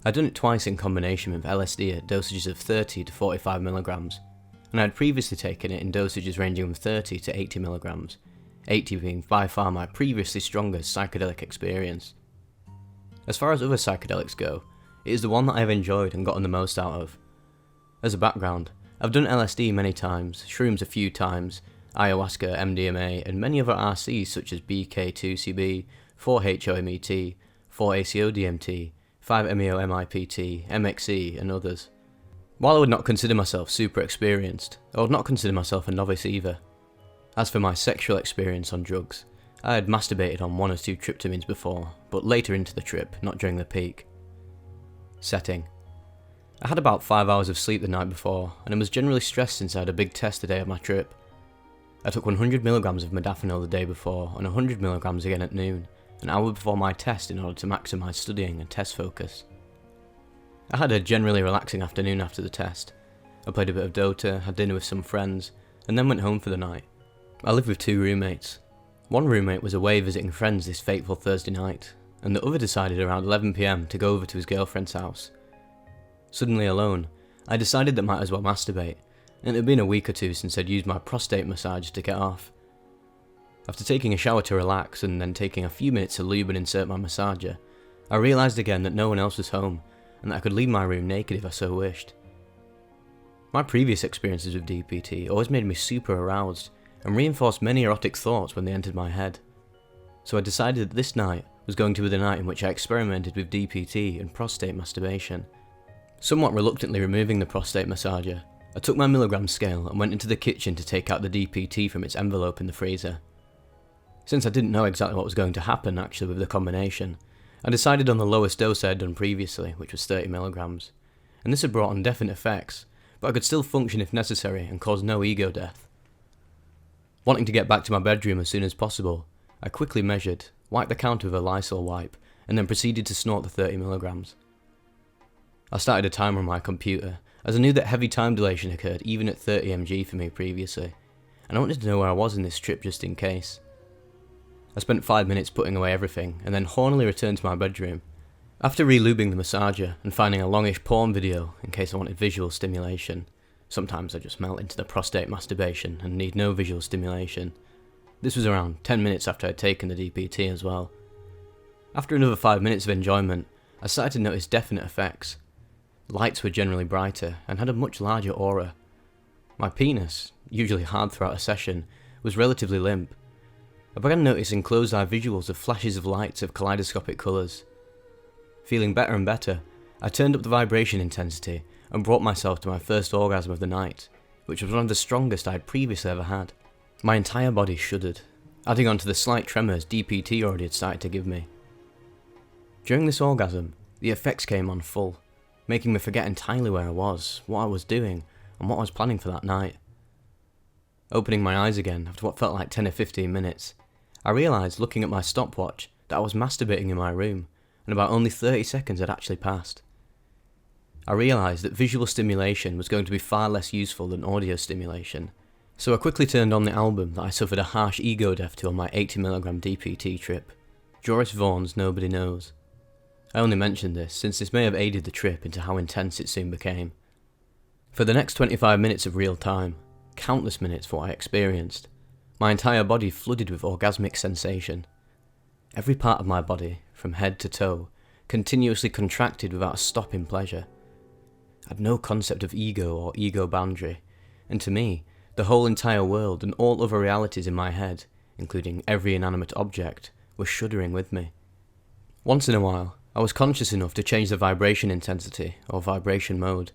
I'd done it twice in combination with LSD at dosages of 30 to 45 milligrams, and I had previously taken it in dosages ranging from 30 to 80 milligrams, 80 being by far my previously strongest psychedelic experience. As far as other psychedelics go, it is the one that I have enjoyed and gotten the most out of. As a background, I've done LSD many times, shrooms a few times, ayahuasca, MDMA, and many other RCs such as BK2CB, 4-HOMET, 4-ACO-DMT, 5-MeO-MIPT, MXE, and others. While I would not consider myself super experienced, I would not consider myself a novice either. As for my sexual experience on drugs, I had masturbated on 1 or 2 tryptamines before, but later into the trip, not during the peak. Setting. I had about 5 hours of sleep the night before, and I was generally stressed since I had a big test the day of my trip. I took 100mg of modafinil the day before, and 100mg again at noon, an hour before my test in order to maximise studying and test focus. I had a generally relaxing afternoon after the test. I played a bit of Dota, had dinner with some friends, and then went home for the night. I lived with 2 roommates. One roommate was away visiting friends this fateful Thursday night, and the other decided around 11 PM to go over to his girlfriend's house. Suddenly alone, I decided that might as well masturbate, and it had been a week or two since I'd used my prostate massage to get off. After taking a shower to relax and then taking a few minutes to lube and insert my massager, I realised again that no one else was home and that I could leave my room naked if I so wished. My previous experiences with DPT always made me super aroused and reinforced many erotic thoughts when they entered my head. So I decided that this night was going to be the night in which I experimented with DPT and prostate masturbation. Somewhat reluctantly removing the prostate massager, I took my milligram scale and went into the kitchen to take out the DPT from its envelope in the freezer. Since I didn't know exactly what was going to happen actually with the combination, I decided on the lowest dose I had done previously, which was 30 milligrams, and this had brought on definite effects, but I could still function if necessary and cause no ego death. Wanting to get back to my bedroom as soon as possible, I quickly measured, wiped the counter with a Lysol wipe, and then proceeded to snort the 30 milligrams. I started a timer on my computer, as I knew that heavy time dilation occurred even at 30 mg for me previously, and I wanted to know where I was in this trip just in case. I spent 5 minutes putting away everything, and then hornily returned to my bedroom. After re-lubing the massager and finding a longish porn video in case I wanted visual stimulation, sometimes I just melt into the prostate masturbation and need no visual stimulation. This was around 10 minutes after I'd taken the DPT as well. After another 5 minutes of enjoyment, I started to notice definite effects. Lights were generally brighter and had a much larger aura. My penis, usually hard throughout a session, was relatively limp. I began noticing closed-eye visuals of flashes of lights of kaleidoscopic colours. Feeling better and better, I turned up the vibration intensity and brought myself to my first orgasm of the night, which was one of the strongest I had previously ever had. My entire body shuddered, adding on to the slight tremors DPT already had started to give me. During this orgasm, the effects came on full, making me forget entirely where I was, what I was doing, and what I was planning for that night. Opening my eyes again after what felt like 10 or 15 minutes, I realised looking at my stopwatch that I was masturbating in my room, and about only 30 seconds had actually passed. I realised that visual stimulation was going to be far less useful than audio stimulation, so I quickly turned on the album that I suffered a harsh ego death to on my 80mg DPT trip, Joris Vaughan's Nobody Knows. I only mention this since this may have aided the trip into how intense it soon became. For the next 25 minutes of real time, countless minutes for what I experienced, my entire body flooded with orgasmic sensation. Every part of my body, from head to toe, continuously contracted without a stop in pleasure. I had no concept of ego or ego boundary, and to me, the whole entire world and all other realities in my head, including every inanimate object, were shuddering with me. Once in a while, I was conscious enough to change the vibration intensity or vibration mode,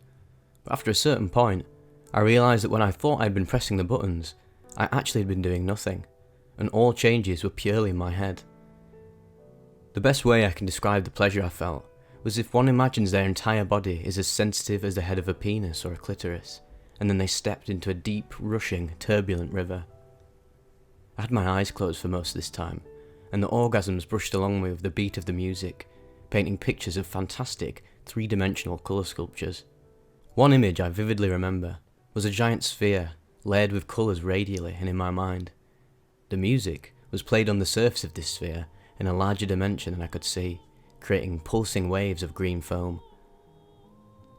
but after a certain point, I realised that when I thought I'd been pressing the buttons, I actually had been doing nothing, and all changes were purely in my head. The best way I can describe the pleasure I felt was if one imagines their entire body is as sensitive as the head of a penis or a clitoris, and then they stepped into a deep, rushing, turbulent river. I had my eyes closed for most of this time, and the orgasms brushed along me with the beat of the music, painting pictures of fantastic, three-dimensional colour sculptures. One image I vividly remember was a giant sphere, layered with colours radially and in my mind. The music was played on the surface of this sphere in a larger dimension than I could see, creating pulsing waves of green foam.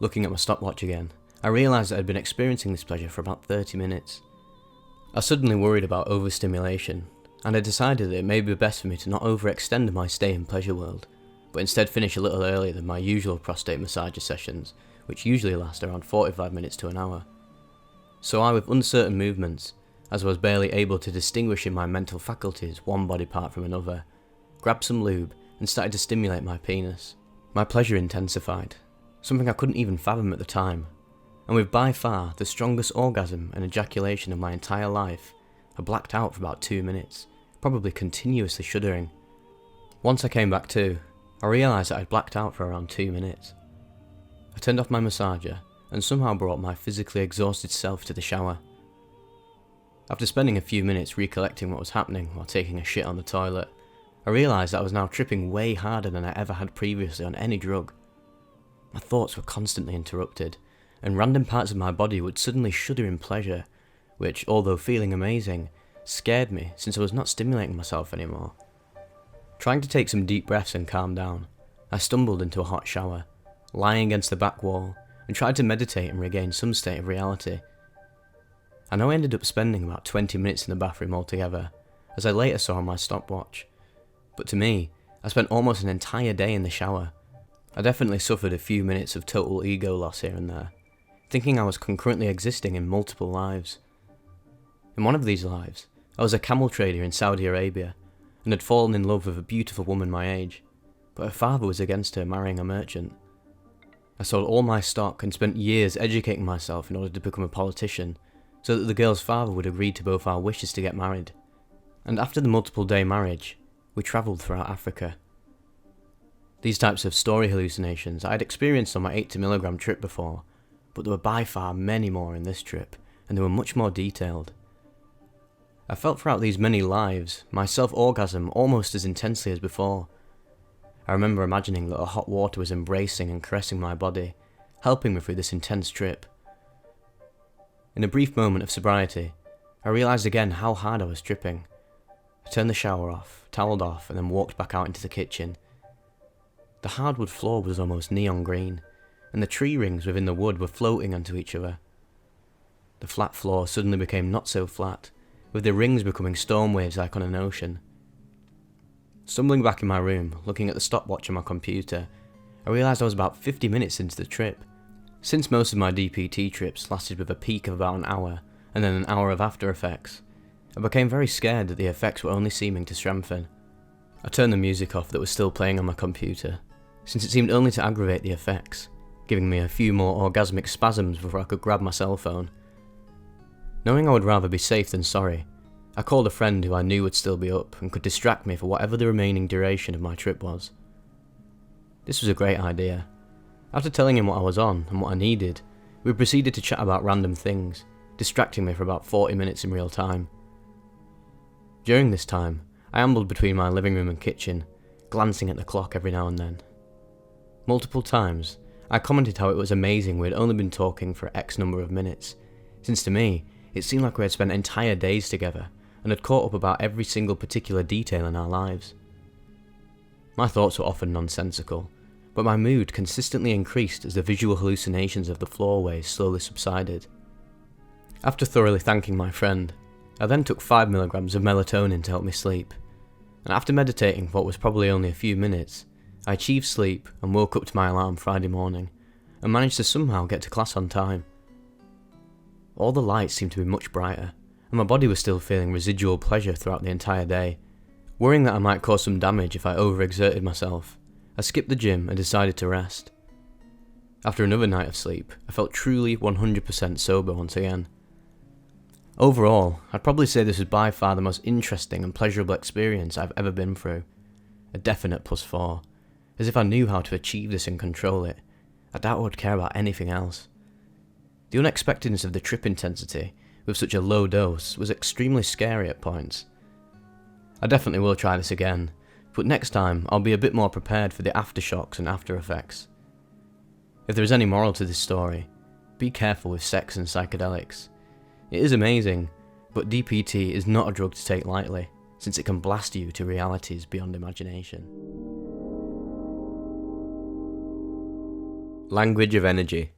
Looking at my stopwatch again, I realised that I'd been experiencing this pleasure for about 30 minutes. I suddenly worried about overstimulation, and I decided that it may be best for me to not overextend my stay in Pleasure World, but instead finish a little earlier than my usual prostate massager sessions, which usually last around 45 minutes to an hour. So I, with uncertain movements, as I was barely able to distinguish in my mental faculties one body part from another, grabbed some lube and started to stimulate my penis. My pleasure intensified, something I couldn't even fathom at the time, and with by far the strongest orgasm and ejaculation of my entire life, I blacked out for about 2 minutes, probably continuously shuddering. Once I came back to, I realised that I'd blacked out for around 2 minutes. I turned off my massager and somehow brought my physically exhausted self to the shower. After spending a few minutes recollecting what was happening while taking a shit on the toilet, I realised that I was now tripping way harder than I ever had previously on any drug. My thoughts were constantly interrupted, and random parts of my body would suddenly shudder in pleasure, which, although feeling amazing, scared me since I was not stimulating myself anymore. Trying to take some deep breaths and calm down, I stumbled into a hot shower, lying against the back wall, and tried to meditate and regain some state of reality. I know I ended up spending about 20 minutes in the bathroom altogether, as I later saw on my stopwatch. But to me, I spent almost an entire day in the shower. I definitely suffered a few minutes of total ego loss here and there, thinking I was concurrently existing in multiple lives. In one of these lives, I was a camel trader in Saudi Arabia, and had fallen in love with a beautiful woman my age, but her father was against her marrying a merchant. I sold all my stock and spent years educating myself in order to become a politician, so that the girl's father would agree to both our wishes to get married. And after the multiple day marriage, we travelled throughout Africa. These types of story hallucinations I had experienced on my 80mg trip before, but there were by far many more in this trip, and they were much more detailed. I felt throughout these many lives my self-orgasm almost as intensely as before. I remember imagining that hot water was embracing and caressing my body, helping me through this intense trip. In a brief moment of sobriety, I realised again how hard I was tripping. I turned the shower off, towelled off, and then walked back out into the kitchen. The hardwood floor was almost neon green, and the tree rings within the wood were floating onto each other. The flat floor suddenly became not so flat, with the rings becoming storm waves like on an ocean. Stumbling back in my room, looking at the stopwatch on my computer, I realised I was about 50 minutes into the trip. Since most of my DPT trips lasted with a peak of about an hour, and then an hour of after effects, I became very scared that the effects were only seeming to strengthen. I turned the music off that was still playing on my computer, since it seemed only to aggravate the effects, giving me a few more orgasmic spasms before I could grab my cell phone. Knowing I would rather be safe than sorry, I called a friend who I knew would still be up and could distract me for whatever the remaining duration of my trip was. This was a great idea. After telling him what I was on and what I needed, we proceeded to chat about random things, distracting me for about 40 minutes in real time. During this time, I ambled between my living room and kitchen, glancing at the clock every now and then. Multiple times, I commented how it was amazing we had only been talking for X number of minutes, since to me, it seemed like we had spent entire days together and had caught up about every single particular detail in our lives. My thoughts were often nonsensical, but my mood consistently increased as the visual hallucinations of the floorways slowly subsided. After thoroughly thanking my friend, I then took 5mg of melatonin to help me sleep, and after meditating for what was probably only a few minutes, I achieved sleep and woke up to my alarm Friday morning, and managed to somehow get to class on time. All the lights seemed to be much brighter, and my body was still feeling residual pleasure throughout the entire day. Worrying that I might cause some damage if I overexerted myself, I skipped the gym and decided to rest. After another night of sleep, I felt truly 100% sober once again. Overall, I'd probably say this was by far the most interesting and pleasurable experience I've ever been through. A definite +4, as if I knew how to achieve this and control it. I doubt I would care about anything else. The unexpectedness of the trip intensity with such a low dose was extremely scary at points. I definitely will try this again, but next time I'll be a bit more prepared for the aftershocks and after effects. If there is any moral to this story, be careful with sex and psychedelics. It is amazing, but DPT is not a drug to take lightly, since it can blast you to realities beyond imagination. Language of Energy.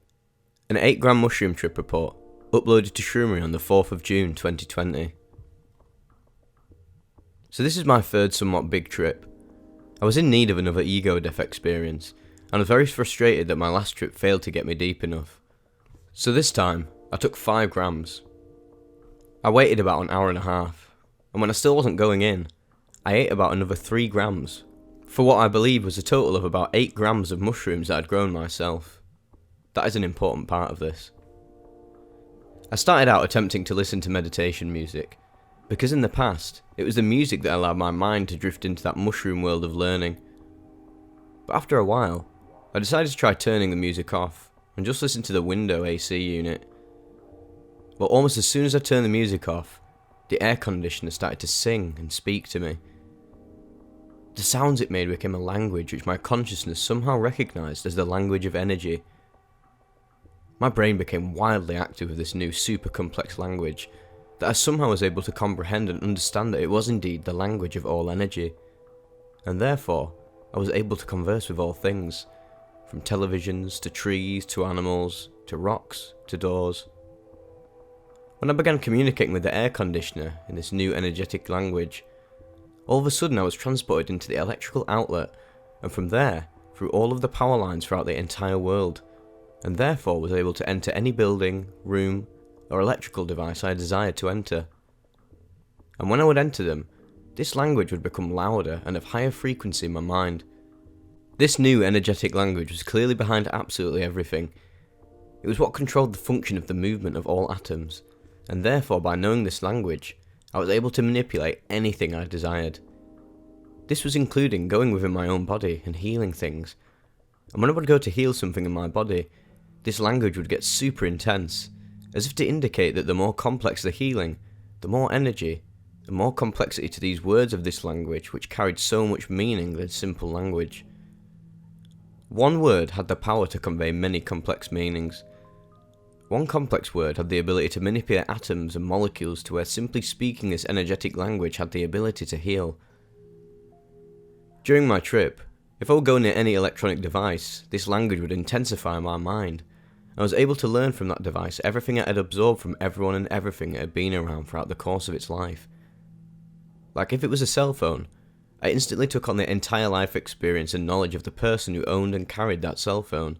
An 8-gram mushroom trip report, uploaded to Shroomery on the 4th of June 2020. So this is my third somewhat big trip. I was in need of another ego death experience, and was very frustrated that my last trip failed to get me deep enough. So this time, I took 5 grams. I waited about an hour and a half, and when I still wasn't going in, I ate about another 3 grams, for what I believe was a total of about 8 grams of mushrooms that I'd grown myself. That is an important part of this. I started out attempting to listen to meditation music, because in the past, it was the music that allowed my mind to drift into that mushroom world of learning. But after a while, I decided to try turning the music off, and just listen to the window AC unit. Well, almost as soon as I turned the music off, the air conditioner started to sing and speak to me. The sounds it made became a language which my consciousness somehow recognised as the language of energy. My brain became wildly active with this new super complex language, that I somehow was able to comprehend and understand that it was indeed the language of all energy, and therefore I was able to converse with all things, from televisions to trees to animals to rocks to doors. When I began communicating with the air conditioner in this new energetic language, all of a sudden I was transported into the electrical outlet, and from there, through all of the power lines throughout the entire world, and therefore was able to enter any building, room, or electrical device I desired to enter. And when I would enter them, this language would become louder and of higher frequency in my mind. This new energetic language was clearly behind absolutely everything. It was what controlled the function of the movement of all atoms, and therefore by knowing this language, I was able to manipulate anything I desired. This was including going within my own body and healing things. And when I would go to heal something in my body, this language would get super intense, as if to indicate that the more complex the healing, the more energy, and more complexity to these words of this language which carried so much meaning than simple language. One word had the power to convey many complex meanings. One complex word had the ability to manipulate atoms and molecules to where simply speaking this energetic language had the ability to heal. During my trip, if I would go near any electronic device, this language would intensify my mind. I was able to learn from that device everything it had absorbed from everyone and everything it had been around throughout the course of its life. Like if it was a cell phone, I instantly took on the entire life experience and knowledge of the person who owned and carried that cell phone.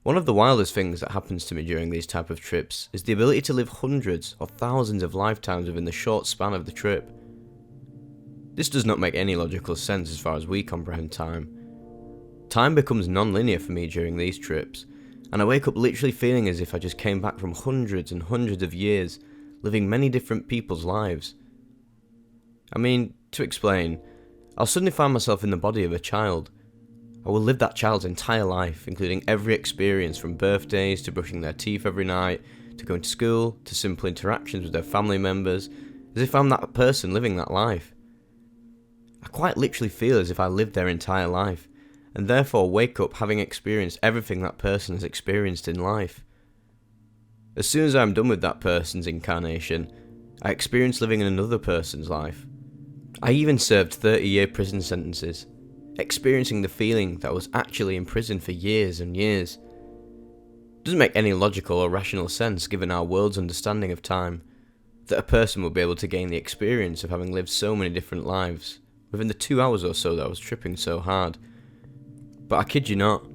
One of the wildest things that happens to me during these type of trips is the ability to live hundreds or thousands of lifetimes within the short span of the trip. This does not make any logical sense as far as we comprehend time. Time becomes non-linear for me during these trips, and I wake up literally feeling as if I just came back from hundreds and hundreds of years, living many different people's lives. I mean, to explain, I'll suddenly find myself in the body of a child. I will live that child's entire life, including every experience from birthdays to brushing their teeth every night, to going to school, to simple interactions with their family members, as if I'm that person living that life. I quite literally feel as if I lived their entire life, and therefore wake up having experienced everything that person has experienced in life. As soon as I'm done with that person's incarnation, I experience living in another person's life. I even served 30-year prison sentences, experiencing the feeling that I was actually in prison for years and years. It doesn't make any logical or rational sense given our world's understanding of time, that a person would be able to gain the experience of having lived so many different lives within the 2 hours or so that I was tripping so hard. But I kid you not,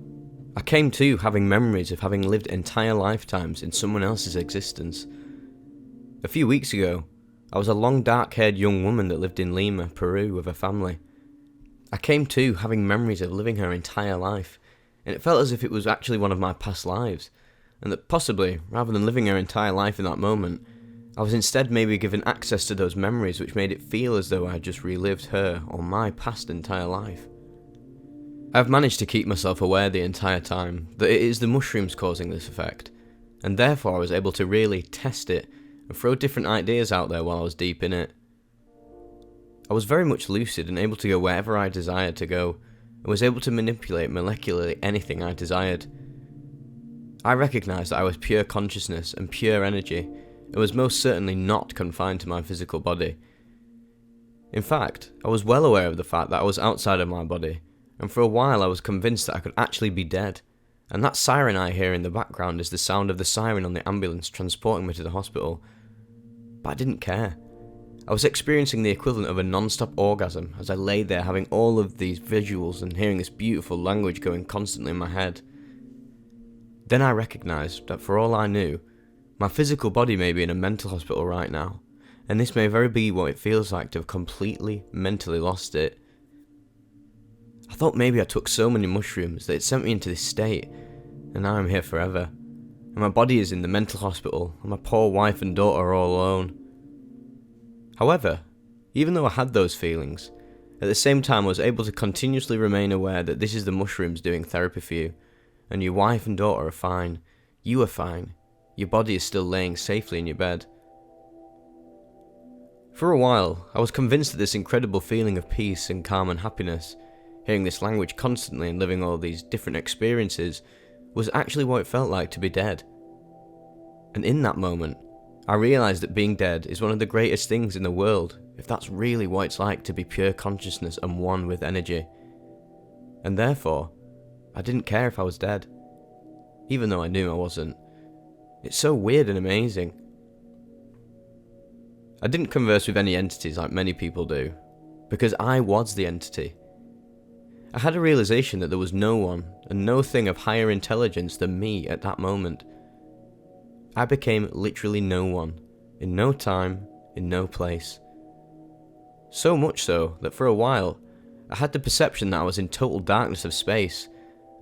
I came to having memories of having lived entire lifetimes in someone else's existence. A few weeks ago, I was a long dark-haired young woman that lived in Lima, Peru with her family. I came to having memories of living her entire life, and it felt as if it was actually one of my past lives, and that possibly, rather than living her entire life in that moment, I was instead maybe given access to those memories which made it feel as though I had just relived her or my past entire life. I've managed to keep myself aware the entire time that it is the mushrooms causing this effect, and therefore I was able to really test it and throw different ideas out there while I was deep in it. I was very much lucid and able to go wherever I desired to go, and was able to manipulate molecularly anything I desired. I recognised that I was pure consciousness and pure energy, and was most certainly not confined to my physical body. In fact, I was well aware of the fact that I was outside of my body, and for a while I was convinced that I could actually be dead, and that siren I hear in the background is the sound of the siren on the ambulance transporting me to the hospital. But I didn't care. I was experiencing the equivalent of a non-stop orgasm as I lay there having all of these visuals and hearing this beautiful language going constantly in my head. Then I recognised that for all I knew, my physical body may be in a mental hospital right now, and this may very be what it feels like to have completely mentally lost it. I thought maybe I took so many mushrooms that it sent me into this state, and now I'm here forever, and my body is in the mental hospital, and my poor wife and daughter are all alone. However, even though I had those feelings, at the same time I was able to continuously remain aware that this is the mushrooms doing therapy for you, and your wife and daughter are fine, you are fine, your body is still laying safely in your bed. For a while, I was convinced that this incredible feeling of peace and calm and happiness, hearing this language constantly and living all these different experiences, was actually what it felt like to be dead. And in that moment, I realised that being dead is one of the greatest things in the world, if that's really what it's like to be pure consciousness and one with energy. And therefore, I didn't care if I was dead, even though I knew I wasn't. It's so weird and amazing. I didn't converse with any entities like many people do, because I was the entity. I had a realization that there was no one and no thing of higher intelligence than me at that moment. I became literally no one, in no time, in no place. So much so that for a while, I had the perception that I was in total darkness of space,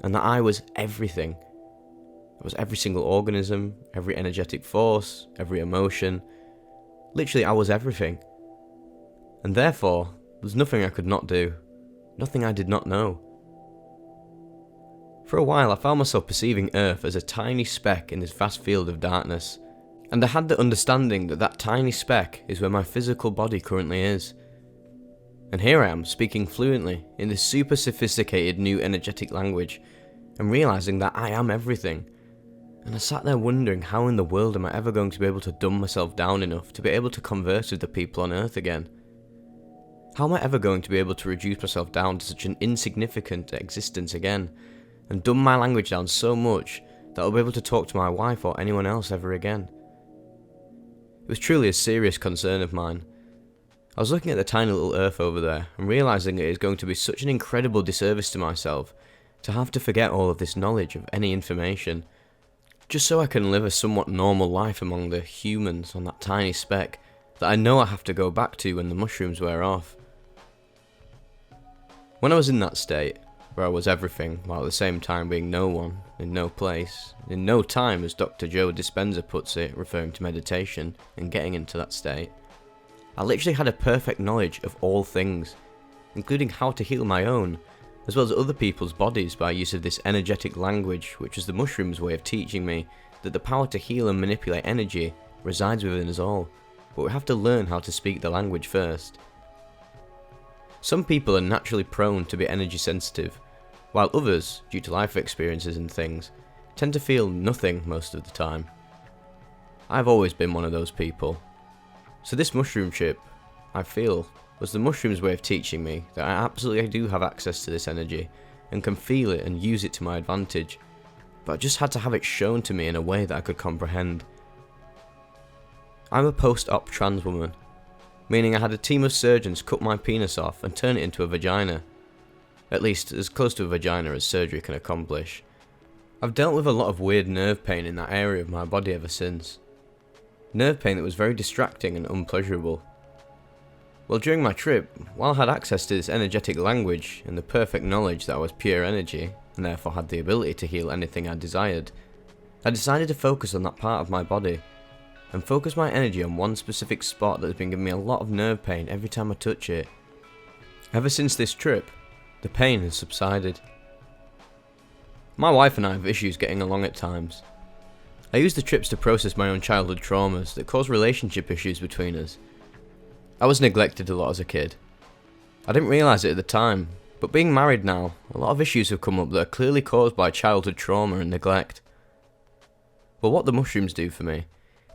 and that I was everything. I was every single organism, every energetic force, every emotion. Literally, I was everything. And therefore, there was nothing I could not do, nothing I did not know. For a while, I found myself perceiving Earth as a tiny speck in this vast field of darkness, and I had the understanding that that tiny speck is where my physical body currently is. And here I am, speaking fluently in this super sophisticated new energetic language, and realising that I am everything. And I sat there wondering, how in the world am I ever going to be able to dumb myself down enough to be able to converse with the people on Earth again? How am I ever going to be able to reduce myself down to such an insignificant existence again, and dumb my language down so much that I'll be able to talk to my wife or anyone else ever again? It was truly a serious concern of mine. I was looking at the tiny little Earth over there and realising it is going to be such an incredible disservice to myself to have to forget all of this knowledge of any information, just so I can live a somewhat normal life among the humans on that tiny speck that I know I have to go back to when the mushrooms wear off. When I was in that state, where I was everything while at the same time being no one, in no place, in no time, as Dr. Joe Dispenza puts it, referring to meditation and getting into that state, I literally had a perfect knowledge of all things, including how to heal my own, as well as other people's bodies by use of this energetic language, which was the mushrooms' way of teaching me that the power to heal and manipulate energy resides within us all, but we have to learn how to speak the language first. Some people are naturally prone to be energy sensitive, while others, due to life experiences and things, tend to feel nothing most of the time. I've always been one of those people. So this mushroom trip, I feel, was the mushroom's way of teaching me that I absolutely do have access to this energy and can feel it and use it to my advantage, but I just had to have it shown to me in a way that I could comprehend. I'm a post-op trans woman, meaning I had a team of surgeons cut my penis off and turn it into a vagina. At least as close to a vagina as surgery can accomplish. I've dealt with a lot of weird nerve pain in that area of my body ever since. Nerve pain that was very distracting and unpleasurable. Well, during my trip, while I had access to this energetic language and the perfect knowledge that I was pure energy, and therefore had the ability to heal anything I desired, I decided to focus on that part of my body, and focus my energy on one specific spot that has been giving me a lot of nerve pain every time I touch it. Ever since this trip, the pain has subsided. My wife and I have issues getting along at times. I use the trips to process my own childhood traumas that cause relationship issues between us. I was neglected a lot as a kid. I didn't realise it at the time, but being married now, a lot of issues have come up that are clearly caused by childhood trauma and neglect. But what the mushrooms do for me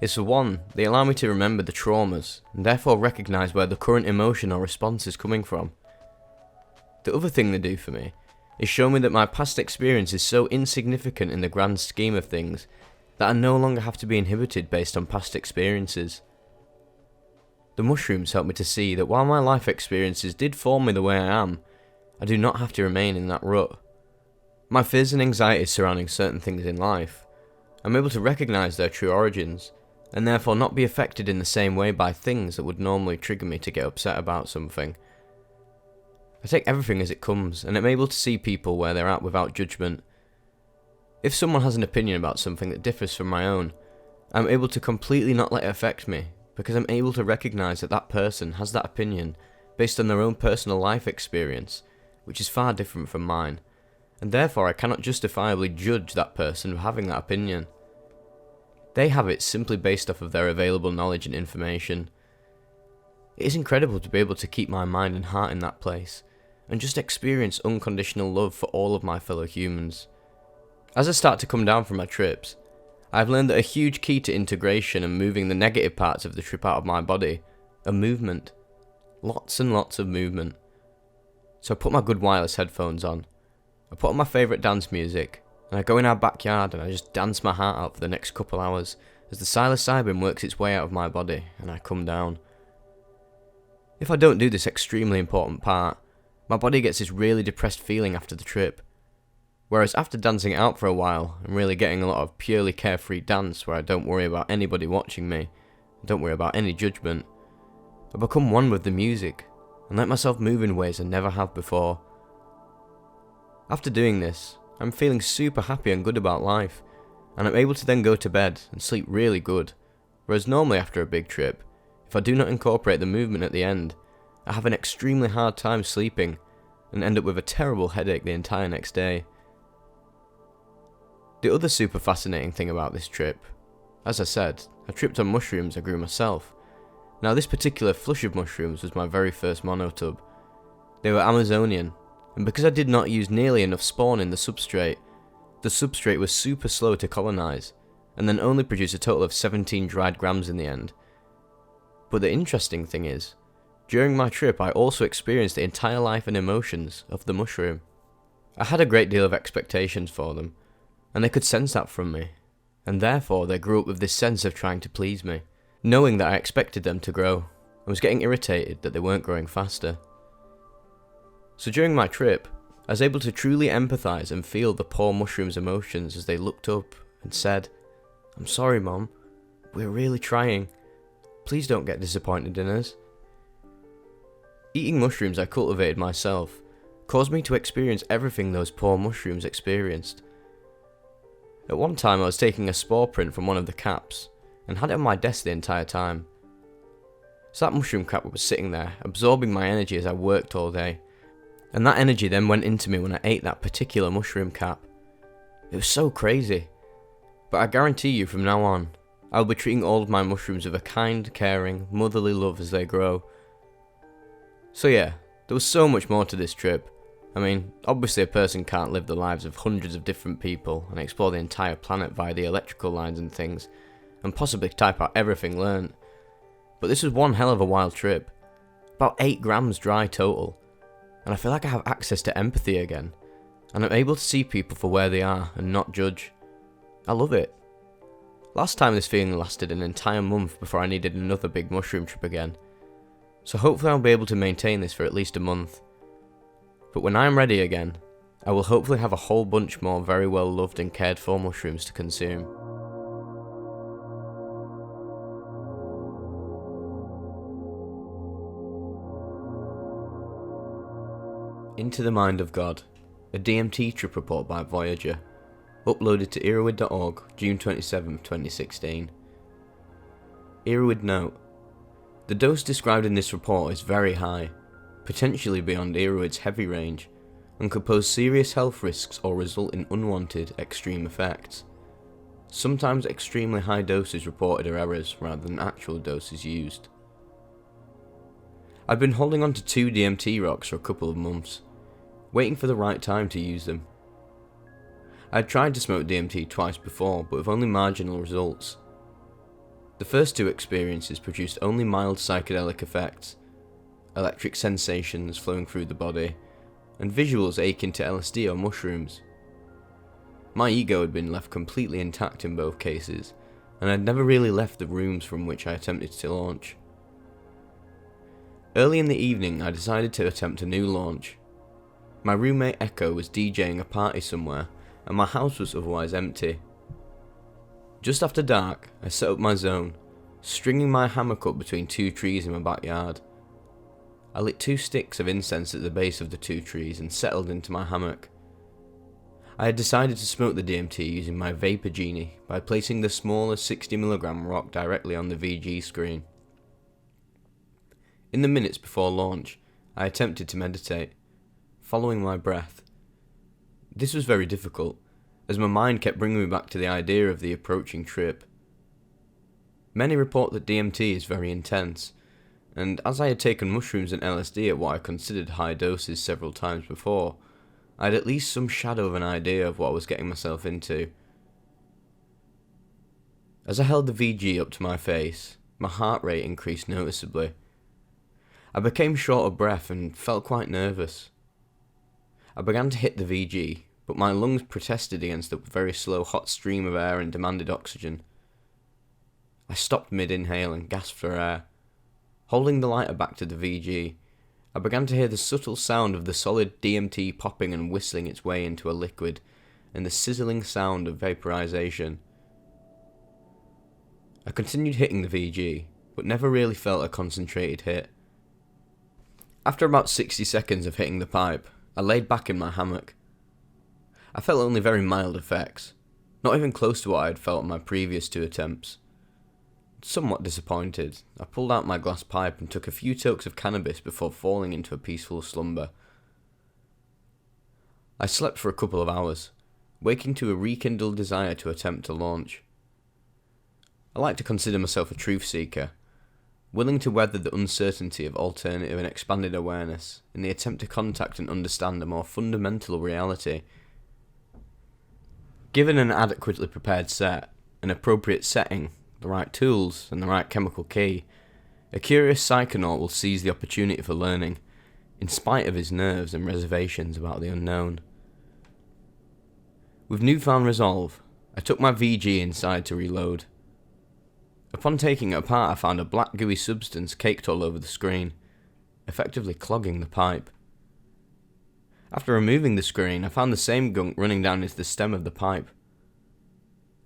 is, for one, they allow me to remember the traumas and therefore recognise where the current emotion or response is coming from. The other thing they do for me is show me that my past experience is so insignificant in the grand scheme of things that I no longer have to be inhibited based on past experiences. The mushrooms help me to see that while my life experiences did form me the way I am, I do not have to remain in that rut. My fears and anxieties surrounding certain things in life, I'm able to recognise their true origins, and therefore not be affected in the same way by things that would normally trigger me to get upset about something. I take everything as it comes, and I'm able to see people where they're at without judgment. If someone has an opinion about something that differs from my own, I'm able to completely not let it affect me, because I'm able to recognise that that person has that opinion based on their own personal life experience, which is far different from mine, and therefore I cannot justifiably judge that person for having that opinion. They have it simply based off of their available knowledge and information. It is incredible to be able to keep my mind and heart in that place, and just experience unconditional love for all of my fellow humans. As I start to come down from my trips, I've learned that a huge key to integration and moving the negative parts of the trip out of my body are movement. Lots and lots of movement. So I put my good wireless headphones on, I put on my favourite dance music, and I go in our backyard and I just dance my heart out for the next couple hours as the psilocybin works its way out of my body and I come down. If I don't do this extremely important part, my body gets this really depressed feeling after the trip. Whereas after dancing it out for a while and really getting a lot of purely carefree dance where I don't worry about anybody watching me, don't worry about any judgment, I become one with the music and let myself move in ways I never have before. After doing this, I'm feeling super happy and good about life, and I'm able to then go to bed and sleep really good, whereas normally after a big trip, if I do not incorporate the movement at the end, I have an extremely hard time sleeping and end up with a terrible headache the entire next day. The other super fascinating thing about this trip, as I said, I tripped on mushrooms I grew myself. Now this particular flush of mushrooms was my very first monotub. They were Amazonian, and because I did not use nearly enough spawn in the substrate was super slow to colonise, and then only produced a total of 17 dried grams in the end. But the interesting thing is, during my trip I also experienced the entire life and emotions of the mushroom. I had a great deal of expectations for them, and they could sense that from me, and therefore they grew up with this sense of trying to please me. Knowing that I expected them to grow, I was getting irritated that they weren't growing faster. So during my trip, I was able to truly empathise and feel the poor mushrooms' emotions as they looked up and said, "I'm sorry Mom, we're really trying. Please don't get disappointed in us." Eating mushrooms I cultivated myself caused me to experience everything those poor mushrooms experienced. At one time I was taking a spore print from one of the caps, and had it on my desk the entire time. So that mushroom cap was sitting there, absorbing my energy as I worked all day, and that energy then went into me when I ate that particular mushroom cap. It was so crazy, but I guarantee you from now on, I'll be treating all of my mushrooms with a kind, caring, motherly love as they grow. So yeah, there was so much more to this trip. I mean, obviously a person can't live the lives of hundreds of different people and explore the entire planet via the electrical lines and things, and possibly type out everything learnt. But this was one hell of a wild trip. About 8 grams dry total. And I feel like I have access to empathy again. And I'm able to see people for where they are and not judge. I love it. Last time this feeling lasted an entire month before I needed another big mushroom trip again. So hopefully I'll be able to maintain this for at least a month. But when I am ready again, I will hopefully have a whole bunch more very well loved and cared for mushrooms to consume. Into the Mind of God, a DMT trip report by Voyager, uploaded to Erowid.org, June 27, 2016. Erowid note: the dose described in this report is very high, potentially beyond Erowid's heavy range, and could pose serious health risks or result in unwanted extreme effects. Sometimes extremely high doses reported are errors rather than actual doses used. I've been holding on to 2 DMT rocks for a couple of months, waiting for the right time to use them. I had tried to smoke DMT twice before, but with only marginal results. The first 2 experiences produced only mild psychedelic effects, electric sensations flowing through the body, and visuals akin to LSD or mushrooms. My ego had been left completely intact in both cases, and I'd never really left the rooms from which I attempted to launch. Early in the evening I decided to attempt a new launch. My roommate Echo was DJing a party somewhere, and my house was otherwise empty. Just after dark, I set up my zone, stringing my hammock up between 2 trees in my backyard. I lit 2 sticks of incense at the base of the 2 trees and settled into my hammock. I had decided to smoke the DMT using my Vapor Genie by placing the smaller 60mg rock directly on the VG screen. In the minutes before launch, I attempted to meditate, following my breath. This was very difficult, as my mind kept bringing me back to the idea of the approaching trip. Many report that DMT is very intense, and as I had taken mushrooms and LSD at what I considered high doses several times before, I had at least some shadow of an idea of what I was getting myself into. As I held the VG up to my face, my heart rate increased noticeably. I became short of breath and felt quite nervous. I began to hit the VG, but my lungs protested against the very slow hot stream of air and demanded oxygen. I stopped mid-inhale and gasped for air. Holding the lighter back to the VG, I began to hear the subtle sound of the solid DMT popping and whistling its way into a liquid, and the sizzling sound of vaporization. I continued hitting the VG, but never really felt a concentrated hit. After about 60 seconds of hitting the pipe, I laid back in my hammock. I felt only very mild effects, not even close to what I had felt on my previous 2 attempts. Somewhat disappointed, I pulled out my glass pipe and took a few tokes of cannabis before falling into a peaceful slumber. I slept for a couple of hours, waking to a rekindled desire to attempt to launch. I like to consider myself a truth seeker, willing to weather the uncertainty of alternative and expanded awareness in the attempt to contact and understand a more fundamental reality. Given an adequately prepared set, an appropriate setting, the right tools, and the right chemical key, a curious psychonaut will seize the opportunity for learning, in spite of his nerves and reservations about the unknown. With newfound resolve, I took my VG inside to reload. Upon taking it apart, I found a black gooey substance caked all over the screen, effectively clogging the pipe. After removing the screen, I found the same gunk running down into the stem of the pipe.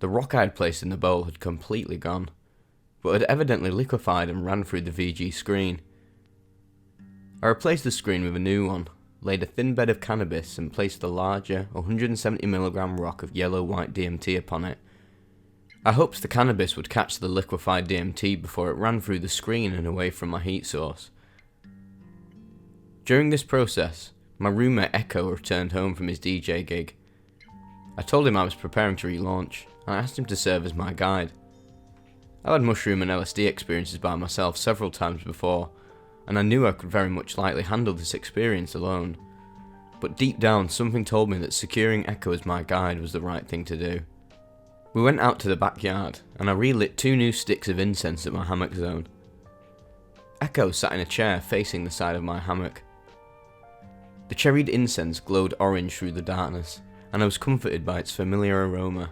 The rock I had placed in the bowl had completely gone, but had evidently liquefied and ran through the VG screen. I replaced the screen with a new one, laid a thin bed of cannabis and placed the larger 170mg rock of yellow-white DMT upon it. I hoped the cannabis would catch the liquefied DMT before it ran through the screen and away from my heat source. During this process, my roommate Echo returned home from his DJ gig. I told him I was preparing to relaunch, and I asked him to serve as my guide. I've had mushroom and LSD experiences by myself several times before, and I knew I could very much likely handle this experience alone. But deep down, something told me that securing Echo as my guide was the right thing to do. We went out to the backyard, and I relit 2 new sticks of incense at my hammock zone. Echo sat in a chair facing the side of my hammock. The cherried incense glowed orange through the darkness, and I was comforted by its familiar aroma.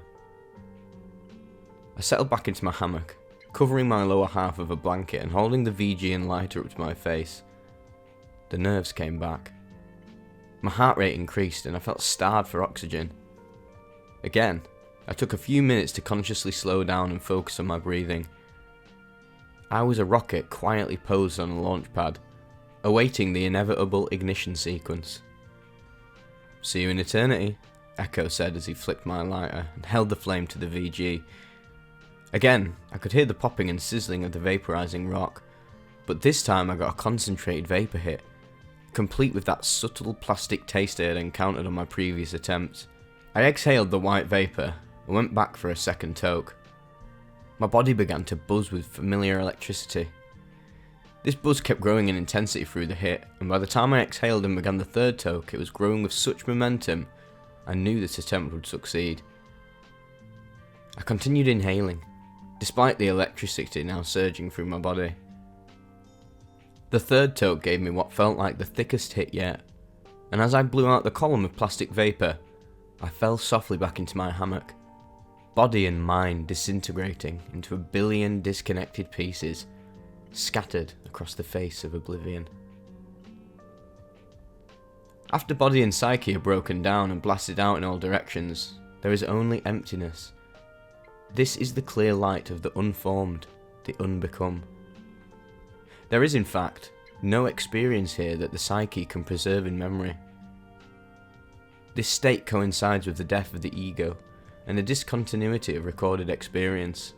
I settled back into my hammock, covering my lower half with a blanket and holding the VG and lighter up to my face. The nerves came back. My heart rate increased and I felt starved for oxygen. Again, I took a few minutes to consciously slow down and focus on my breathing. I was a rocket quietly posed on a launch pad, awaiting the inevitable ignition sequence. "See you in eternity," Echo said as he flicked my lighter and held the flame to the VG. Again, I could hear the popping and sizzling of the vaporizing rock, but this time I got a concentrated vapor hit, complete with that subtle plastic taste I had encountered on my previous attempts. I exhaled the white vapor and went back for a second toke. My body began to buzz with familiar electricity. This buzz kept growing in intensity through the hit, and by the time I exhaled and began the third toke, it was growing with such momentum, I knew this attempt would succeed. I continued inhaling, despite the electricity now surging through my body. The third toke gave me what felt like the thickest hit yet, and as I blew out the column of plastic vapor, I fell softly back into my hammock, body and mind disintegrating into a billion disconnected pieces, scattered across the face of oblivion. After body and psyche are broken down and blasted out in all directions, there is only emptiness. This is the clear light of the unformed, the unbecome. There is, in fact, no experience here that the psyche can preserve in memory. This state coincides with the death of the ego and the discontinuity of recorded experience.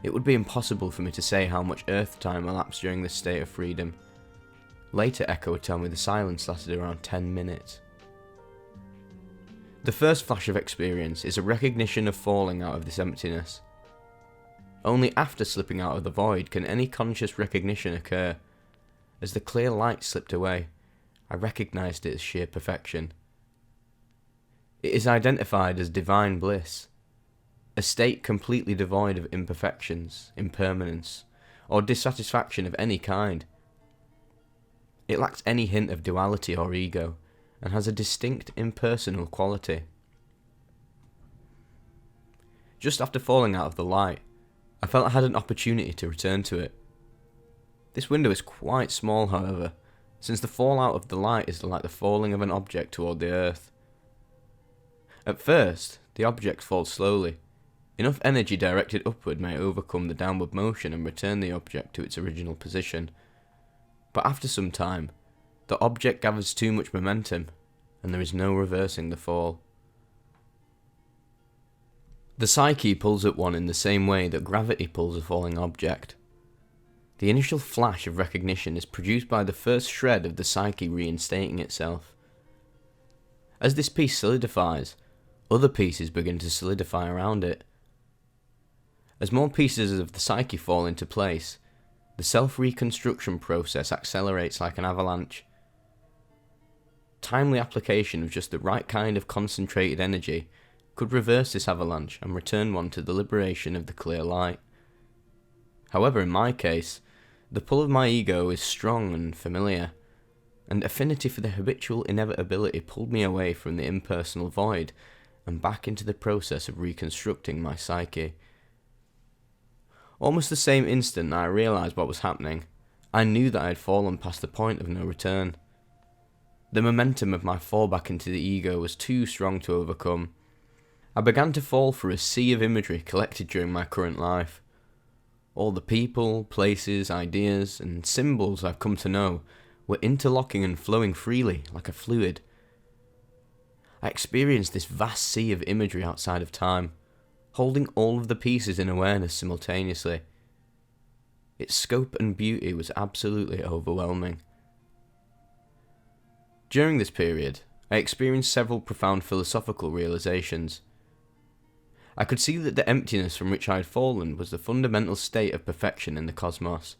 It would be impossible for me to say how much earth time elapsed during this state of freedom. Later, Echo would tell me the silence lasted around 10 minutes. The first flash of experience is a recognition of falling out of this emptiness. Only after slipping out of the void can any conscious recognition occur. As the clear light slipped away, I recognized it as sheer perfection. It is identified as divine bliss, a state completely devoid of imperfections, impermanence, or dissatisfaction of any kind. It lacks any hint of duality or ego, and has a distinct impersonal quality. Just after falling out of the light, I felt I had an opportunity to return to it. This window is quite small, however, since the fallout of the light is like the falling of an object toward the earth. At first, the object falls slowly. Enough energy directed upward may overcome the downward motion and return the object to its original position. But after some time, the object gathers too much momentum, and there is no reversing the fall. The psyche pulls at one in the same way that gravity pulls a falling object. The initial flash of recognition is produced by the first shred of the psyche reinstating itself. As this piece solidifies, other pieces begin to solidify around it. As more pieces of the psyche fall into place, the self-reconstruction process accelerates like an avalanche. Timely application of just the right kind of concentrated energy could reverse this avalanche and return one to the liberation of the clear light. However, in my case, the pull of my ego is strong and familiar, and affinity for the habitual inevitability pulled me away from the impersonal void and back into the process of reconstructing my psyche. Almost the same instant that I realised what was happening, I knew that I had fallen past the point of no return. The momentum of my fall back into the ego was too strong to overcome. I began to fall through a sea of imagery collected during my current life. All the people, places, ideas, and symbols I've come to know were interlocking and flowing freely like a fluid. I experienced this vast sea of imagery outside of time, holding all of the pieces in awareness simultaneously. Its scope and beauty was absolutely overwhelming. During this period, I experienced several profound philosophical realizations. I could see that the emptiness from which I had fallen was the fundamental state of perfection in the cosmos.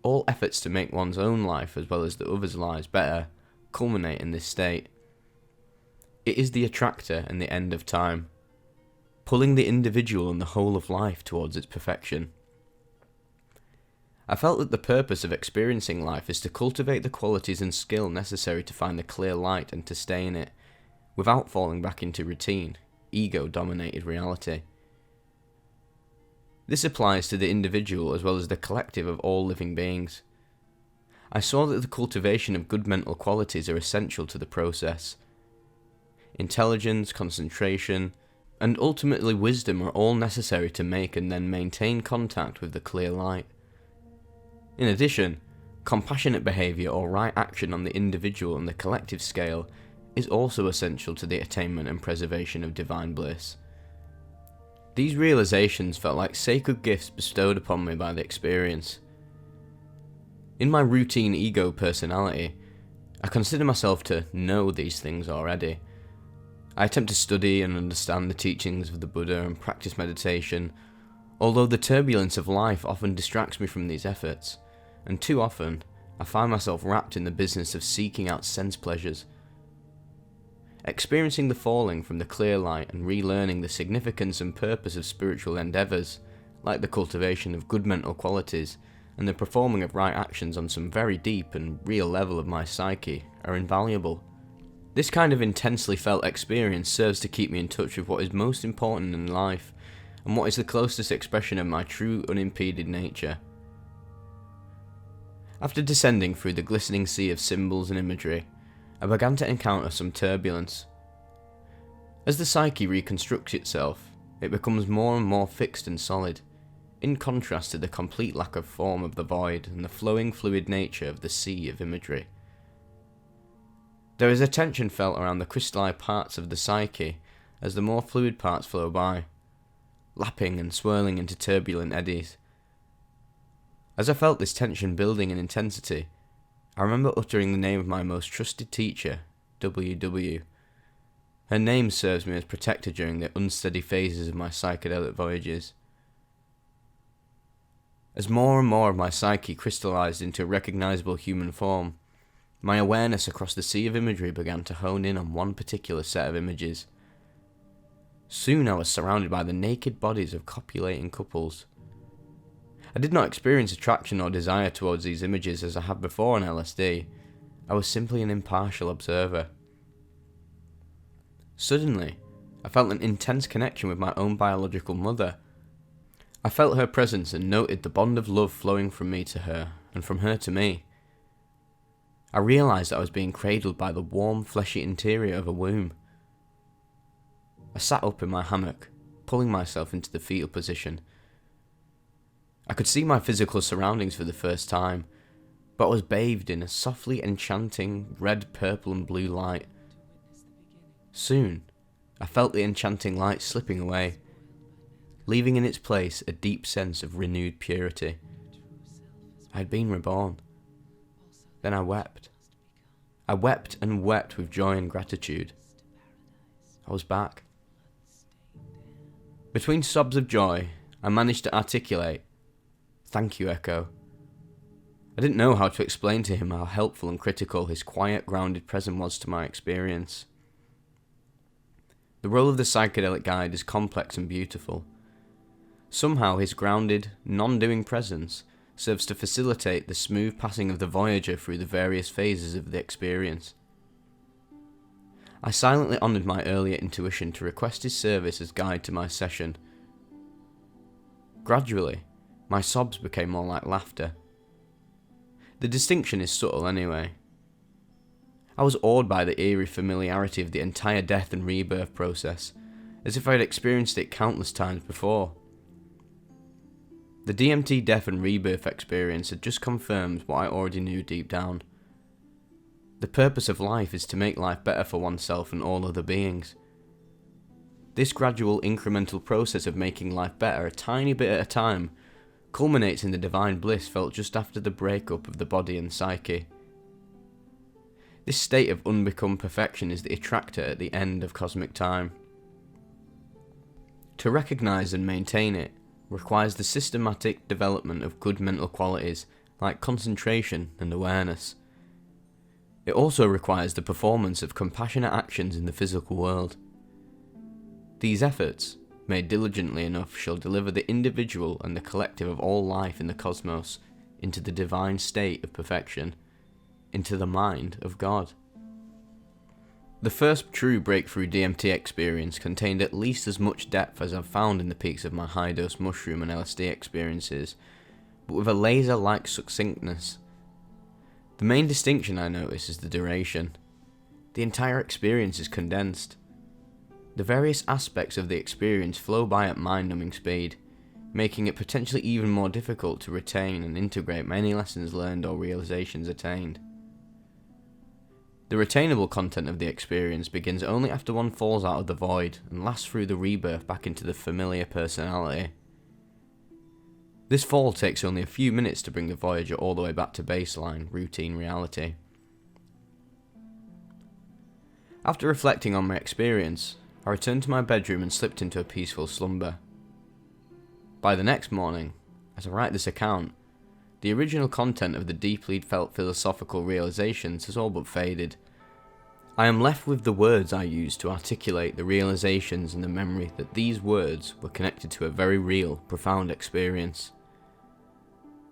All efforts to make one's own life as well as the other's lives better culminate in this state. It is the attractor and the end of time, pulling the individual and the whole of life towards its perfection. I felt that the purpose of experiencing life is to cultivate the qualities and skill necessary to find the clear light and to stay in it, without falling back into routine, ego-dominated reality. This applies to the individual as well as the collective of all living beings. I saw that the cultivation of good mental qualities are essential to the process. Intelligence, concentration, and ultimately wisdom are all necessary to make and then maintain contact with the clear light. In addition, compassionate behaviour or right action on the individual and the collective scale is also essential to the attainment and preservation of divine bliss. These realizations felt like sacred gifts bestowed upon me by the experience. In my routine ego personality, I consider myself to know these things already. I attempt to study and understand the teachings of the Buddha and practice meditation, although the turbulence of life often distracts me from these efforts, and too often I find myself wrapped in the business of seeking out sense pleasures. Experiencing the falling from the clear light and relearning the significance and purpose of spiritual endeavours, like the cultivation of good mental qualities and the performing of right actions on some very deep and real level of my psyche, are invaluable. This kind of intensely felt experience serves to keep me in touch with what is most important in life, and what is the closest expression of my true unimpeded nature. After descending through the glistening sea of symbols and imagery, I began to encounter some turbulence. As the psyche reconstructs itself, it becomes more and more fixed and solid, in contrast to the complete lack of form of the void and the flowing fluid nature of the sea of imagery. There is a tension felt around the crystallized parts of the psyche as the more fluid parts flow by, lapping and swirling into turbulent eddies. As I felt this tension building in intensity, I remember uttering the name of my most trusted teacher, WW. Her name serves me as protector during the unsteady phases of my psychedelic voyages. As more and more of my psyche crystallized into a recognizable human form, my awareness across the sea of imagery began to hone in on one particular set of images. Soon I was surrounded by the naked bodies of copulating couples. I did not experience attraction or desire towards these images as I had before on LSD. I was simply an impartial observer. Suddenly, I felt an intense connection with my own biological mother. I felt her presence and noted the bond of love flowing from me to her, and from her to me. I realised that I was being cradled by the warm, fleshy interior of a womb. I sat up in my hammock, pulling myself into the fetal position. I could see my physical surroundings for the first time, but I was bathed in a softly enchanting red, purple and blue light. Soon, I felt the enchanting light slipping away, leaving in its place a deep sense of renewed purity. I had been reborn. Then I wept. I wept and wept with joy and gratitude. I was back. Between sobs of joy, I managed to articulate, "Thank you, Echo." I didn't know how to explain to him how helpful and critical his quiet, grounded presence was to my experience. The role of the psychedelic guide is complex and beautiful. Somehow his grounded, non-doing presence serves to facilitate the smooth passing of the voyager through the various phases of the experience. I silently honoured my earlier intuition to request his service as guide to my session. Gradually, my sobs became more like laughter. The distinction is subtle anyway. I was awed by the eerie familiarity of the entire death and rebirth process, as if I had experienced it countless times before. The DMT death and rebirth experience had just confirmed what I already knew deep down. The purpose of life is to make life better for oneself and all other beings. This gradual incremental process of making life better a tiny bit at a time culminates in the divine bliss felt just after the breakup of the body and psyche. This state of unbecome perfection is the attractor at the end of cosmic time. To recognise and maintain it requires the systematic development of good mental qualities like concentration and awareness. It also requires the performance of compassionate actions in the physical world. These efforts, made diligently enough, shall deliver the individual and the collective of all life in the cosmos into the divine state of perfection, into the mind of God. The first true breakthrough DMT experience contained at least as much depth as I've found in the peaks of my high-dose mushroom and LSD experiences, but with a laser-like succinctness. The main distinction I notice is the duration. The entire experience is condensed. The various aspects of the experience flow by at mind-numbing speed, making it potentially even more difficult to retain and integrate many lessons learned or realizations attained. The retainable content of the experience begins only after one falls out of the void and lasts through the rebirth back into the familiar personality. This fall takes only a few minutes to bring the voyager all the way back to baseline, routine reality. After reflecting on my experience, I returned to my bedroom and slipped into a peaceful slumber. By the next morning, as I write this account, the original content of the deeply felt philosophical realizations has all but faded. I am left with the words I used to articulate the realizations and the memory that these words were connected to a very real, profound experience.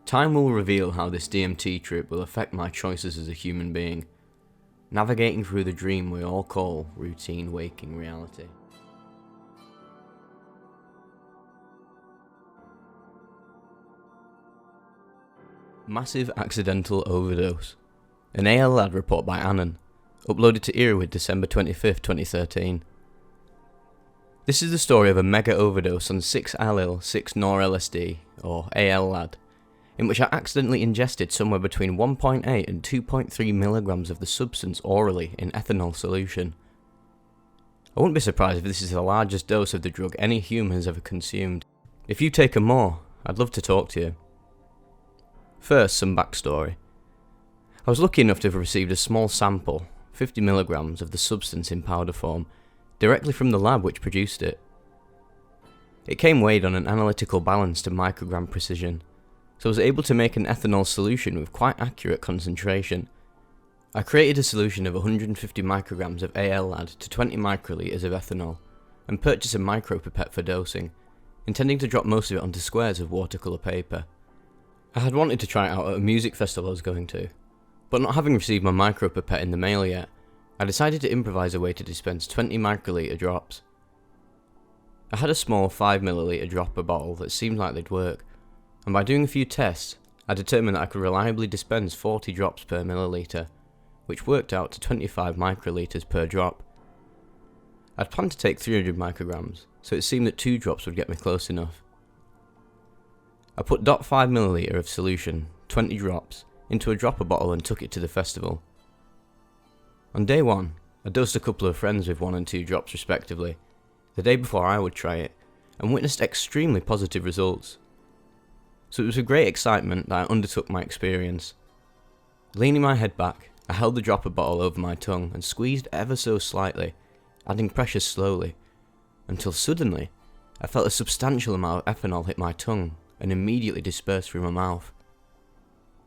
Time will reveal how this DMT trip will affect my choices as a human being, navigating through the dream we all call routine waking reality. Massive Accidental Overdose. An AL Lad report by Annan, uploaded to Earwid December 25th, 2013. This is the story of a mega overdose on 6-allyl 6-nor-LSD, or AL Lad, in which I accidentally ingested somewhere between 1.8 and 2.3 milligrams of the substance orally in ethanol solution. I wouldn't be surprised if this is the largest dose of the drug any human has ever consumed. If you've taken more, I'd love to talk to you. First, some backstory. I was lucky enough to have received a small sample, 50 milligrams, of the substance in powder form, directly from the lab which produced it. It came weighed on an analytical balance to microgram precision, so I was able to make an ethanol solution with quite accurate concentration. I created a solution of 150 micrograms of AL-Lad to 20 microliters of ethanol, and purchased a micropipette for dosing, intending to drop most of it onto squares of watercolour paper. I had wanted to try it out at a music festival I was going to, But not having received my micropipette in the mail yet, I decided to improvise a way to dispense 20 microliter drops. I had a small 5ml dropper bottle that seemed like they'd work, and by doing a few tests, I determined that I could reliably dispense 40 drops per milliliter, which worked out to 25 microliters per drop. I'd planned to take 300 micrograms, so it seemed that 2 drops would get me close enough. I put 0.5ml of solution, 20 drops, into a dropper bottle and took it to the festival. On day 1, I dosed a couple of friends with 1 and 2 drops respectively, the day before I would try it, and witnessed extremely positive results. So it was with great excitement that I undertook my experience. Leaning my head back, I held the dropper bottle over my tongue and squeezed ever so slightly, adding pressure slowly, until suddenly I felt a substantial amount of ethanol hit my tongue and immediately disperse through my mouth.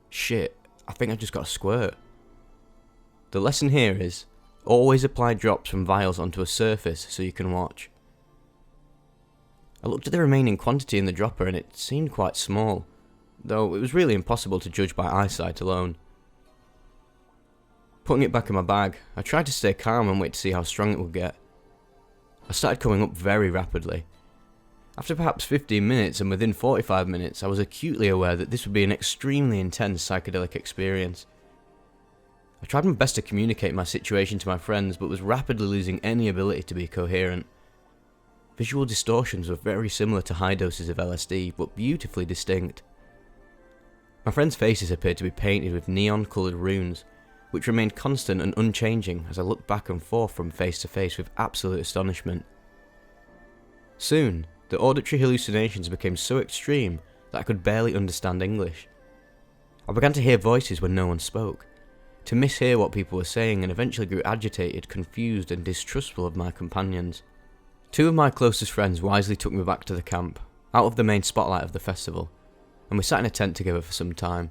Shit, I think I just got a squirt. The lesson here is, always apply drops from vials onto a surface so you can watch. I looked at the remaining quantity in the dropper and it seemed quite small, though it was really impossible to judge by eyesight alone. Putting it back in my bag, I tried to stay calm and wait to see how strong it would get. I started coming up very rapidly. After perhaps 15 minutes and within 45 minutes, I was acutely aware that this would be an extremely intense psychedelic experience. I tried my best to communicate my situation to my friends, but was rapidly losing any ability to be coherent. Visual distortions were very similar to high doses of LSD, but beautifully distinct. My friends' faces appeared to be painted with neon-coloured runes, which remained constant and unchanging as I looked back and forth from face to face with absolute astonishment. Soon, the auditory hallucinations became so extreme that I could barely understand English. I began to hear voices when no one spoke, to mishear what people were saying, and eventually grew agitated, confused and distrustful of my companions. 2 of my closest friends wisely took me back to the camp, out of the main spotlight of the festival, and we sat in a tent together for some time.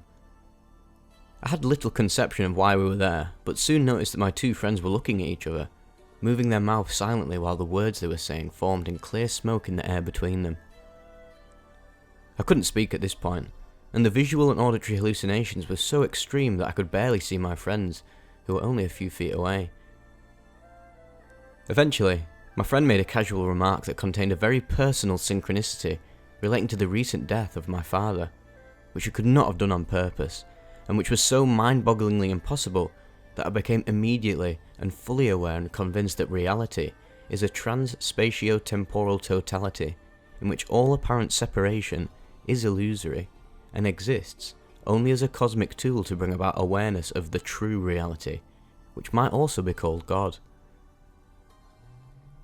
I had little conception of why we were there, but soon noticed that my 2 friends were looking at each other, moving their mouths silently while the words they were saying formed in clear smoke in the air between them. I couldn't speak at this point, and the visual and auditory hallucinations were so extreme that I could barely see my friends, who were only a few feet away. Eventually, my friend made a casual remark that contained a very personal synchronicity relating to the recent death of my father, which he could not have done on purpose, and which was so mind-bogglingly impossible that I became immediately and fully aware and convinced that reality is a trans-spatio-temporal totality in which all apparent separation is illusory and exists only as a cosmic tool to bring about awareness of the true reality, which might also be called God.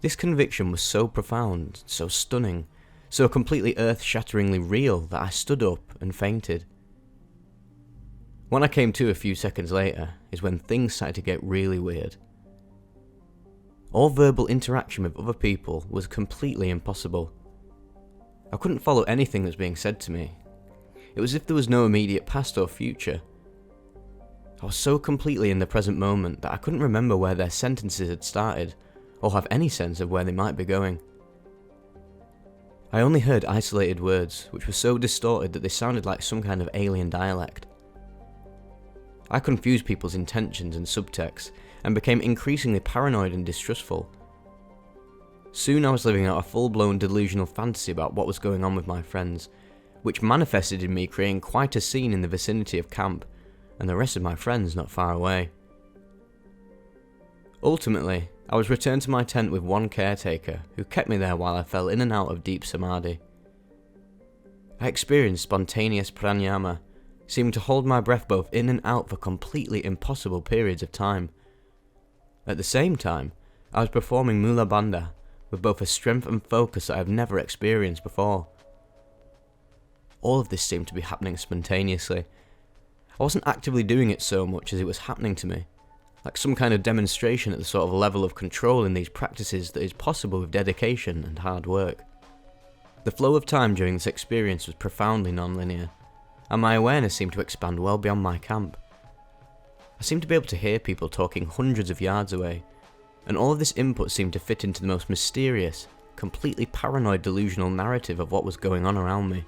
This conviction was so profound, so stunning, so completely earth-shatteringly real that I stood up and fainted. When I came to a few seconds later is when things started to get really weird. All verbal interaction with other people was completely impossible. I couldn't follow anything that was being said to me. It was as if there was no immediate past or future. I was so completely in the present moment that I couldn't remember where their sentences had started, or have any sense of where they might be going. I only heard isolated words, which were so distorted that they sounded like some kind of alien dialect. I confused people's intentions and subtext, and became increasingly paranoid and distrustful. Soon I was living out a full-blown delusional fantasy about what was going on with my friends, which manifested in me creating quite a scene in the vicinity of camp, and the rest of my friends not far away. Ultimately, I was returned to my tent with one caretaker, who kept me there while I fell in and out of deep samadhi. I experienced spontaneous pranayama, seeming to hold my breath both in and out for completely impossible periods of time. At the same time, I was performing mula bandha with both a strength and focus that I have never experienced before. All of this seemed to be happening spontaneously. I wasn't actively doing it so much as it was happening to me, like some kind of demonstration at the sort of level of control in these practices that is possible with dedication and hard work. The flow of time during this experience was profoundly non-linear, and my awareness seemed to expand well beyond my camp. I seemed to be able to hear people talking hundreds of yards away, and all of this input seemed to fit into the most mysterious, completely paranoid delusional narrative of what was going on around me.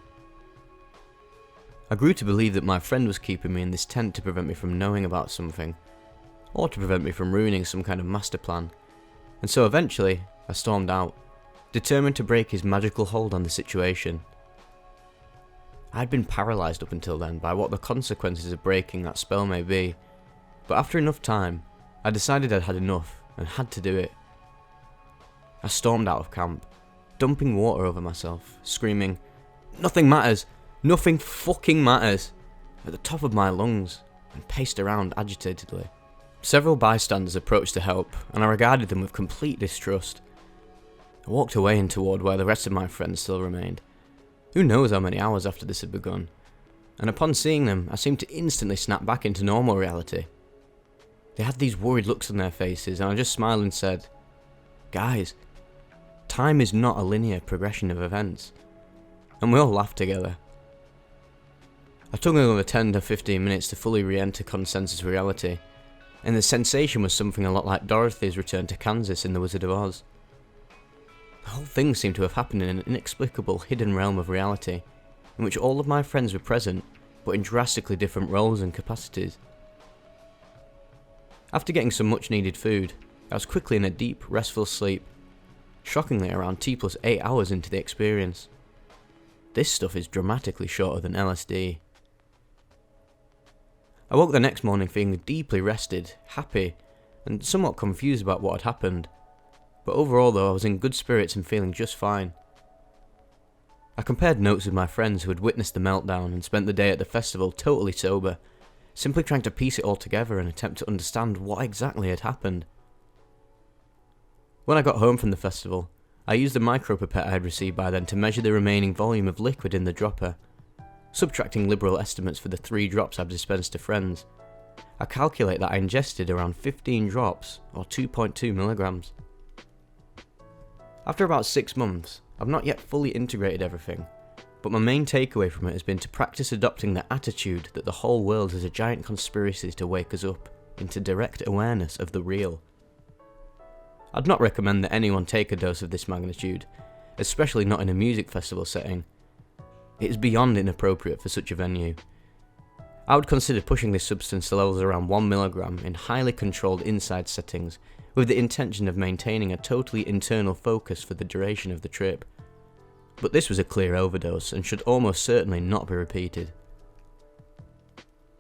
I grew to believe that my friend was keeping me in this tent to prevent me from knowing about something, or to prevent me from ruining some kind of master plan, and so eventually I stormed out, determined to break his magical hold on the situation. I had been paralysed up until then by what the consequences of breaking that spell may be, but after enough time, I decided I'd had enough and had to do it. I stormed out of camp, dumping water over myself, screaming, "Nothing matters! Nothing fucking matters!" at the top of my lungs, and paced around agitatedly. Several bystanders approached to help, and I regarded them with complete distrust. I walked away and toward where the rest of my friends still remained. Who knows how many hours after this had begun, and upon seeing them, I seemed to instantly snap back into normal reality. They had these worried looks on their faces, and I just smiled and said, "Guys, time is not a linear progression of events," and we all laughed together. I took another 10 to 15 minutes to fully re-enter consensus reality, and the sensation was something a lot like Dorothy's return to Kansas in The Wizard of Oz. The whole thing seemed to have happened in an inexplicable hidden realm of reality, in which all of my friends were present, but in drastically different roles and capacities. After getting some much needed food, I was quickly in a deep, restful sleep, shockingly around T+8 hours into the experience. This stuff is dramatically shorter than LSD. I woke the next morning feeling deeply rested, happy, and somewhat confused about what had happened, but overall though I was in good spirits and feeling just fine. I compared notes with my friends who had witnessed the meltdown and spent the day at the festival totally sober, simply trying to piece it all together and attempt to understand what exactly had happened. When I got home from the festival, I used the micropipette I had received by then to measure the remaining volume of liquid in the dropper. Subtracting liberal estimates for the 3 drops I've dispensed to friends, I calculate that I ingested around 15 drops, or 2.2 milligrams. After about 6 months, I've not yet fully integrated everything, but my main takeaway from it has been to practice adopting the attitude that the whole world is a giant conspiracy to wake us up into direct awareness of the real. I'd not recommend that anyone take a dose of this magnitude, especially not in a music festival setting. It is beyond inappropriate for such a venue. I would consider pushing this substance to levels around 1 milligram in highly controlled inside settings with the intention of maintaining a totally internal focus for the duration of the trip. But this was a clear overdose and should almost certainly not be repeated.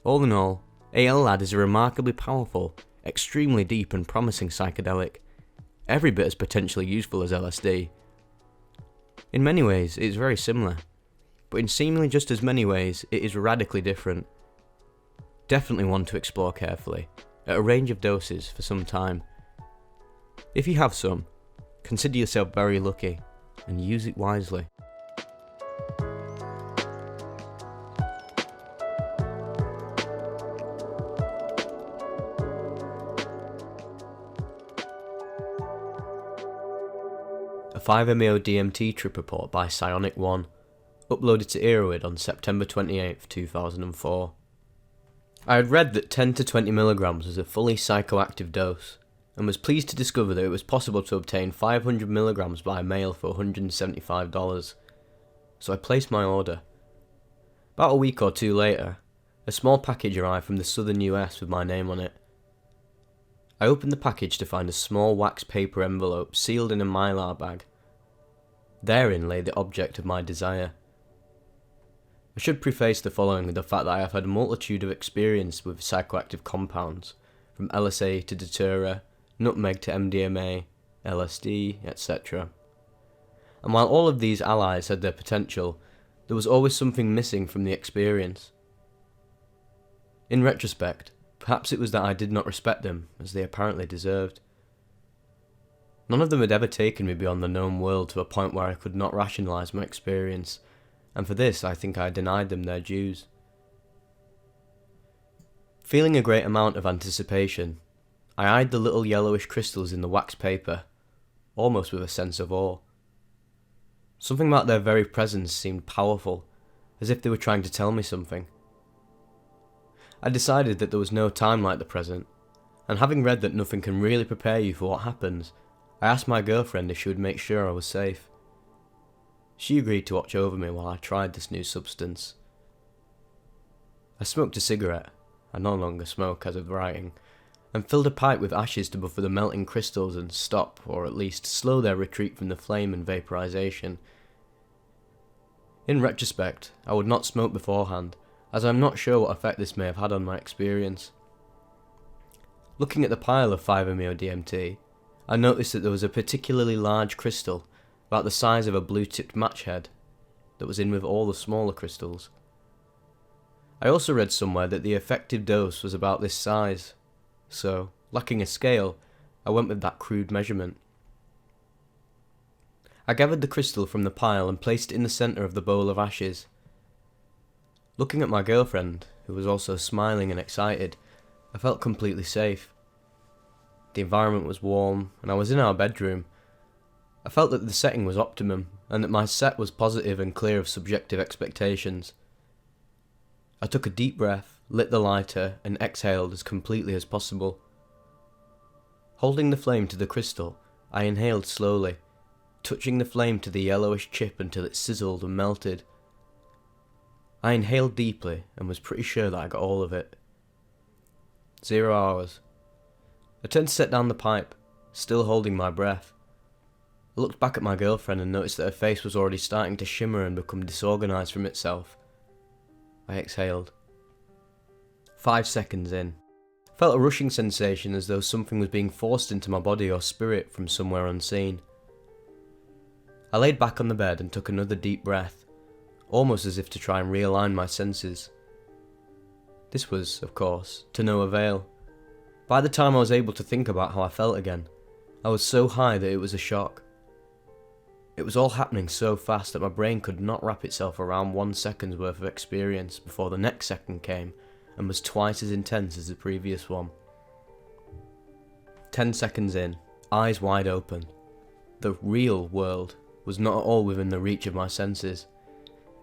All in all, AL-LAD is a remarkably powerful, extremely deep and promising psychedelic, every bit as potentially useful as LSD. In many ways, it is very similar, but in seemingly just as many ways, it is radically different. Definitely one to explore carefully, at a range of doses for some time. If you have some, consider yourself very lucky, and use it wisely. A 5-MeO DMT trip report by Psionic 1, uploaded to Erowid on September 28, 2004. I had read that 10 to 20 milligrams was a fully psychoactive dose, and was pleased to discover that it was possible to obtain 500 milligrams by mail for $175, so I placed my order. About a week or 2 later, a small package arrived from the southern US with my name on it. I opened the package to find a small wax paper envelope sealed in a mylar bag. Therein lay the object of my desire. I should preface the following with the fact that I have had a multitude of experience with psychoactive compounds, from LSA to Datura, nutmeg to MDMA, LSD, etc. And while all of these allies had their potential, there was always something missing from the experience. In retrospect, perhaps it was that I did not respect them as they apparently deserved. None of them had ever taken me beyond the known world to a point where I could not rationalise my experience, and for this I think I denied them their dues. Feeling a great amount of anticipation, I eyed the little yellowish crystals in the wax paper, almost with a sense of awe. Something about their very presence seemed powerful, as if they were trying to tell me something. I decided that there was no time like the present, and having read that nothing can really prepare you for what happens, I asked my girlfriend if she would make sure I was safe. She agreed to watch over me while I tried this new substance. I smoked a cigarette, I no longer smoke as of writing, and filled a pipe with ashes to buffer the melting crystals and stop, or at least slow their retreat from the flame and vaporization. In retrospect, I would not smoke beforehand, as I am not sure what effect this may have had on my experience. Looking at the pile of 5-MeO DMT, I noticed that there was a particularly large crystal, about the size of a blue-tipped match head, that was in with all the smaller crystals. I also read somewhere that the effective dose was about this size, so, lacking a scale, I went with that crude measurement. I gathered the crystal from the pile and placed it in the centre of the bowl of ashes. Looking at my girlfriend, who was also smiling and excited, I felt completely safe. The environment was warm, and I was in our bedroom. I felt that the setting was optimum, and that my set was positive and clear of subjective expectations. I took a deep breath, lit the lighter, and exhaled as completely as possible. Holding the flame to the crystal, I inhaled slowly, touching the flame to the yellowish chip until it sizzled and melted. I inhaled deeply and was pretty sure that I got all of it. 0 hours. I turned to set down the pipe, still holding my breath. I looked back at my girlfriend and noticed that her face was already starting to shimmer and become disorganized from itself. I exhaled. 5 seconds in. I felt a rushing sensation as though something was being forced into my body or spirit from somewhere unseen. I laid back on the bed and took another deep breath, almost as if to try and realign my senses. This was, of course, to no avail. By the time I was able to think about how I felt again, I was so high that it was a shock. It was all happening so fast that my brain could not wrap itself around 1 second's worth of experience before the next second came and was twice as intense as the previous one. 10 seconds in, eyes wide open. The real world was not at all within the reach of my senses.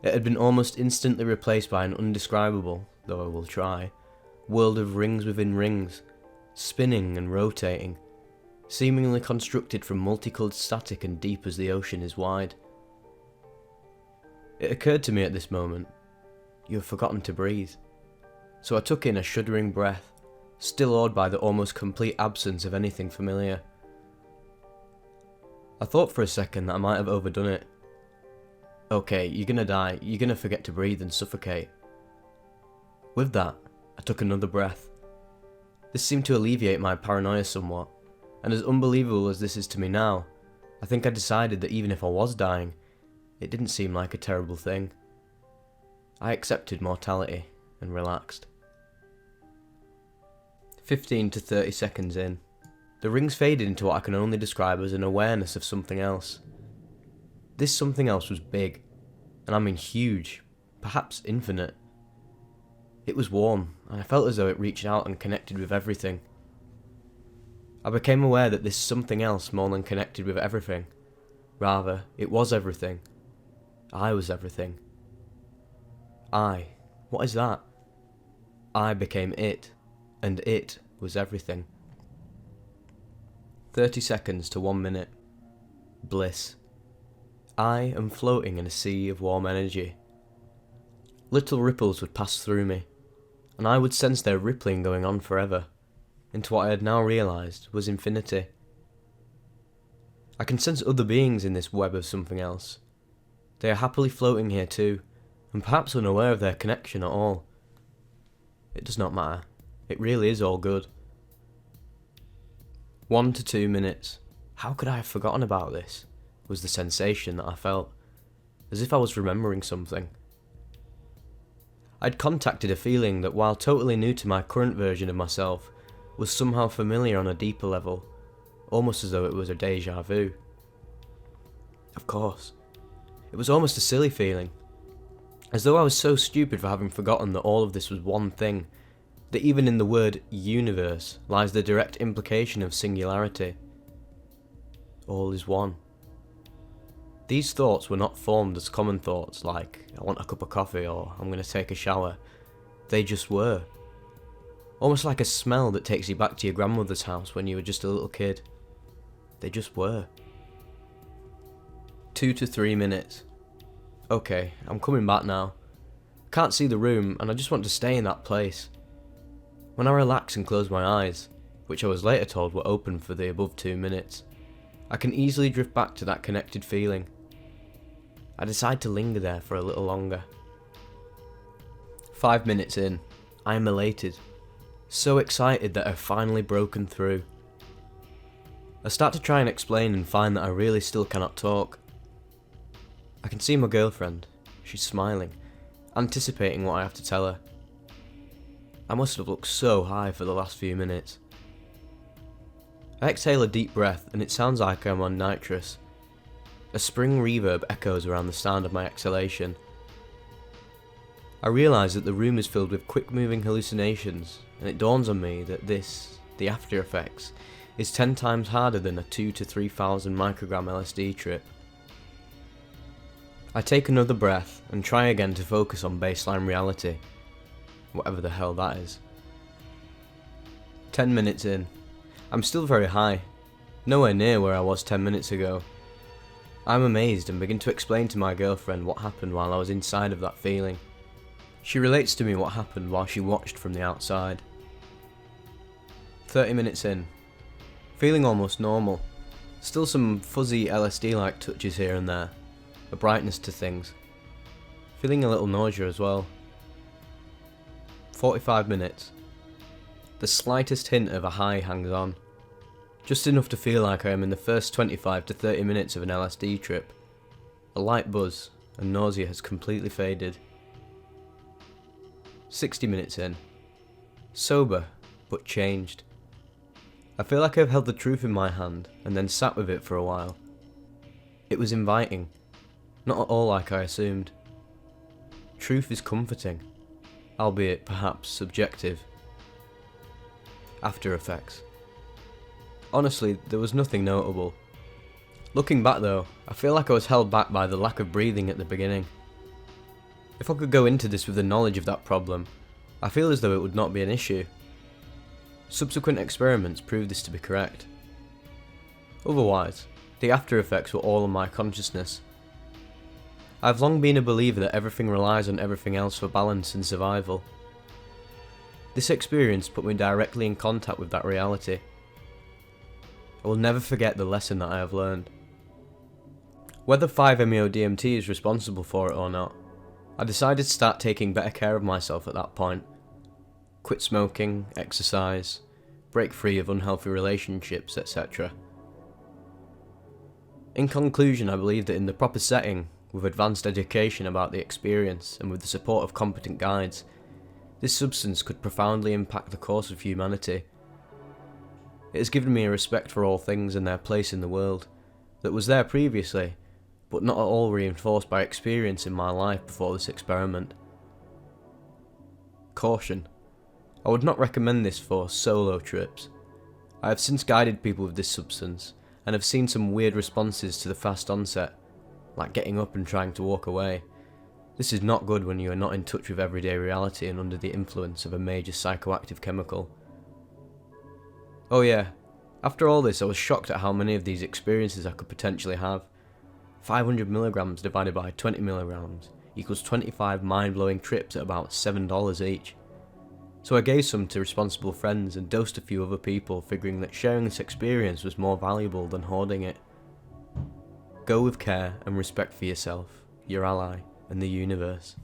It had been almost instantly replaced by an undescribable, though I will try, world of rings within rings, spinning and rotating, seemingly constructed from multicoloured static and deep as the ocean is wide. It occurred to me at this moment, you have forgotten to breathe. So I took in a shuddering breath, still awed by the almost complete absence of anything familiar. I thought for a second that I might have overdone it. Okay, you're gonna die, you're gonna forget to breathe and suffocate. With that, I took another breath. This seemed to alleviate my paranoia somewhat, and as unbelievable as this is to me now, I think I decided that even if I was dying, it didn't seem like a terrible thing. I accepted mortality and relaxed. 15 to 30 seconds in, the rings faded into what I can only describe as an awareness of something else. This something else was big, and I mean huge, perhaps infinite. It was warm, and I felt as though it reached out and connected with everything. I became aware that this something else more than connected with everything. Rather, it was everything. I was everything. What is that? I became it, and it was everything. 30 seconds to 1 minute. Bliss. I am floating in a sea of warm energy. Little ripples would pass through me, and I would sense their rippling going on forever, into what I had now realised was infinity. I can sense other beings in this web of something else. They are happily floating here too, and perhaps unaware of their connection at all. It does not matter. It really is all good. 1 to 2 minutes. How could I have forgotten about this? Was the sensation that I felt, as if I was remembering something. I'd contacted a feeling that, while totally new to my current version of myself, was somehow familiar on a deeper level, almost as though it was a déjà vu. Of course. It was almost a silly feeling, as though I was so stupid for having forgotten that all of this was one thing, that even in the word universe lies the direct implication of singularity. All is one. These thoughts were not formed as common thoughts like, I want a cup of coffee or I'm going to take a shower. They just were. Almost like a smell that takes you back to your grandmother's house when you were just a little kid. They just were. 2 to 3 minutes. Okay, I'm coming back now. I can't see the room, and I just want to stay in that place. When I relax and close my eyes, which I was later told were open for the above 2 minutes, I can easily drift back to that connected feeling. I decide to linger there for a little longer. 5 minutes in, I am elated, so excited that I've finally broken through. I start to try and explain and find that I really still cannot talk. I can see my girlfriend. She's smiling, anticipating what I have to tell her. I must have looked so high for the last few minutes. I exhale a deep breath and it sounds like I'm on nitrous. A spring reverb echoes around the sound of my exhalation. I realise that the room is filled with quick-moving hallucinations, and it dawns on me that this, the after effects, is 10 times harder than a 2,000 to 3,000 microgram LSD trip. I take another breath and try again to focus on baseline reality, whatever the hell that is. 10 minutes in. I'm still very high, nowhere near where I was 10 minutes ago. I'm amazed and begin to explain to my girlfriend what happened while I was inside of that feeling. She relates to me what happened while she watched from the outside. 30 minutes in. Feeling almost normal. Still some fuzzy LSD-like touches here and there. A brightness to things. Feeling a little nausea as well. 45 minutes. The slightest hint of a high hangs on. Just enough to feel like I am in the first 25 to 30 minutes of an LSD trip. A light buzz and nausea has completely faded. 60 minutes in. Sober, but changed. I feel like I've held the truth in my hand and then sat with it for a while. It was inviting, not at all like I assumed. Truth is comforting, albeit perhaps subjective. After effects. Honestly, there was nothing notable. Looking back though, I feel like I was held back by the lack of breathing at the beginning. If I could go into this with the knowledge of that problem, I feel as though it would not be an issue. Subsequent experiments proved this to be correct. Otherwise, the after effects were all on my consciousness. I've long been a believer that everything relies on everything else for balance and survival. This experience put me directly in contact with that reality. I will never forget the lesson that I have learned. Whether 5-MeO-DMT is responsible for it or not, I decided to start taking better care of myself at that point. Quit smoking, exercise, break free of unhealthy relationships, etc. In conclusion, I believe that in the proper setting, with advanced education about the experience and with the support of competent guides, this substance could profoundly impact the course of humanity. It has given me a respect for all things and their place in the world, that was there previously, but not at all reinforced by experience in my life before this experiment. Caution. I would not recommend this for solo trips. I have since guided people with this substance, and have seen some weird responses to the fast onset, like getting up and trying to walk away. This is not good when you are not in touch with everyday reality and under the influence of a major psychoactive chemical. Oh yeah, after all this I was shocked at how many of these experiences I could potentially have. 500 milligrams divided by 20 milligrams equals 25 mind-blowing trips at about $7 each. So I gave some to responsible friends and dosed a few other people, figuring that sharing this experience was more valuable than hoarding it. Go with care and respect for yourself, your ally, and the universe.